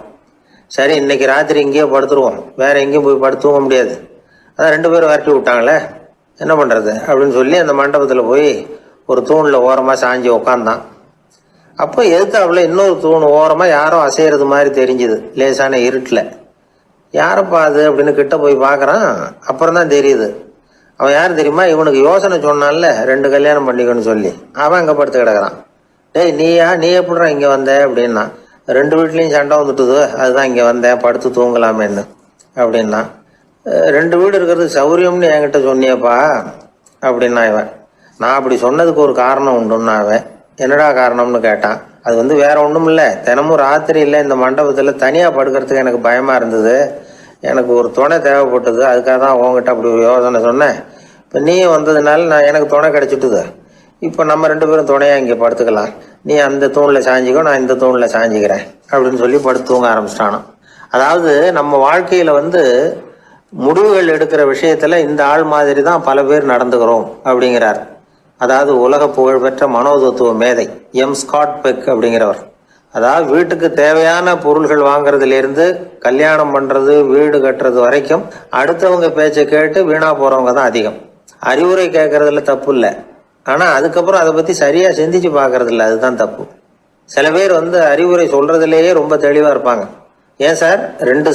சரி, இன்னைக்கு ராத்திரி இங்கேயே படுத்துருவோம், வேற எங்கேயும் போய் படுத்துவங்க முடியாது, அதான் 2 பேரும் விரட்டி விட்டாங்களே, என்ன பண்ணுறது அப்படின்னு சொல்லி அந்த மண்டபத்தில் போய் ஒரு தூணில் ஓரமாக சாஞ்சி உக்காந்தான். அப்போ எதுக்காப்புல இன்னொரு தூண் ஓரமாக யாரோ அசைகிறது மாதிரி தெரிஞ்சுது, லேசான இருட்டில். யாரப்பா அது அப்படின்னு கிட்ட போய் பார்க்குறான். அப்புறம் தான் தெரியுது, அவன் யார் தெரியுமா, இவனுக்கு யோசனை சொன்னான்ல 2 கல்யாணம் பண்ணிக்கணும்னு சொல்லி, அவன் அங்கே படுத்து கிடக்குறான். டேய் நீ எப்படிறா இங்கே வந்த அப்படின்னா, 2 வீட்லேயும் சண்டை வந்துட்டுது, அதுதான் இங்கே வந்தேன், படுத்து தூங்கலாமேன்னு அப்படின்னா. 2 வீடு இருக்கிறது சௌரியம்னு என்கிட்ட சொன்னியப்பா அப்படின்னா இவன். நான் அப்படி சொன்னதுக்கு ஒரு காரணம் உண்டுன்னா அவன். என்னடா காரணம்னு கேட்டான். அது வேற ஒன்றும் இல்லை, தினமும் ராத்திரி இல்லை இந்த மண்டபத்தில் தனியாக படுக்கிறதுக்கு எனக்கு பயமாக இருந்தது, எனக்கு ஒரு துணை தேவைப்பட்டது, அதுக்காக தான் உங்ககிட்ட அப்படி ஒரு யோசனை சொன்னேன். இப்போ நீ வந்ததுனால எனக்கு துணை கிடைச்சிட்டுது. இப்போ நம்ம 2 பேரும் துணையாக இங்கே படுத்துக்கலாம், நீ அந்த தூணில் சாஞ்சிக்கோ, நான் இந்த தூணில் சாஞ்சிக்கிறேன் அப்படின்னு சொல்லி படுத்து தூங்க ஆரம்பிச்சிட்டானோ. அதாவது நம்ம வாழ்க்கையில் முடிவுகள் எடுக்கிற விஷயத்தில் இந்த ஆள் மாதிரி தான் பல பேர் நடந்துக்கிறோம் அப்படிங்கிறார். அதாவது உலக புகழ்பெற்ற மனோதத்துவ மேதை ஸ்காட் பெக் அப்படிங்கிறவர். அதாவது வீட்டுக்கு தேவையான பொருள்கள் வாங்குறதுலேருந்து கல்யாணம் பண்ணுறது, வீடு கட்டுறது வரைக்கும் அடுத்தவங்க பேச்சை கேட்டு வீணா போகிறவங்க தான் அதிகம். அறிவுரை கேட்கறதுல தப்பு இல்லை, ஆனால் அதுக்கப்புறம் அதை பற்றி சரியாக சிந்திச்சு பார்க்கறது இல்லை, அதுதான் தப்பு. சில பேர் அறிவுரை சொல்றதுலேயே ரொம்ப தெளிவாக இருப்பாங்க. ஏன் சார் 2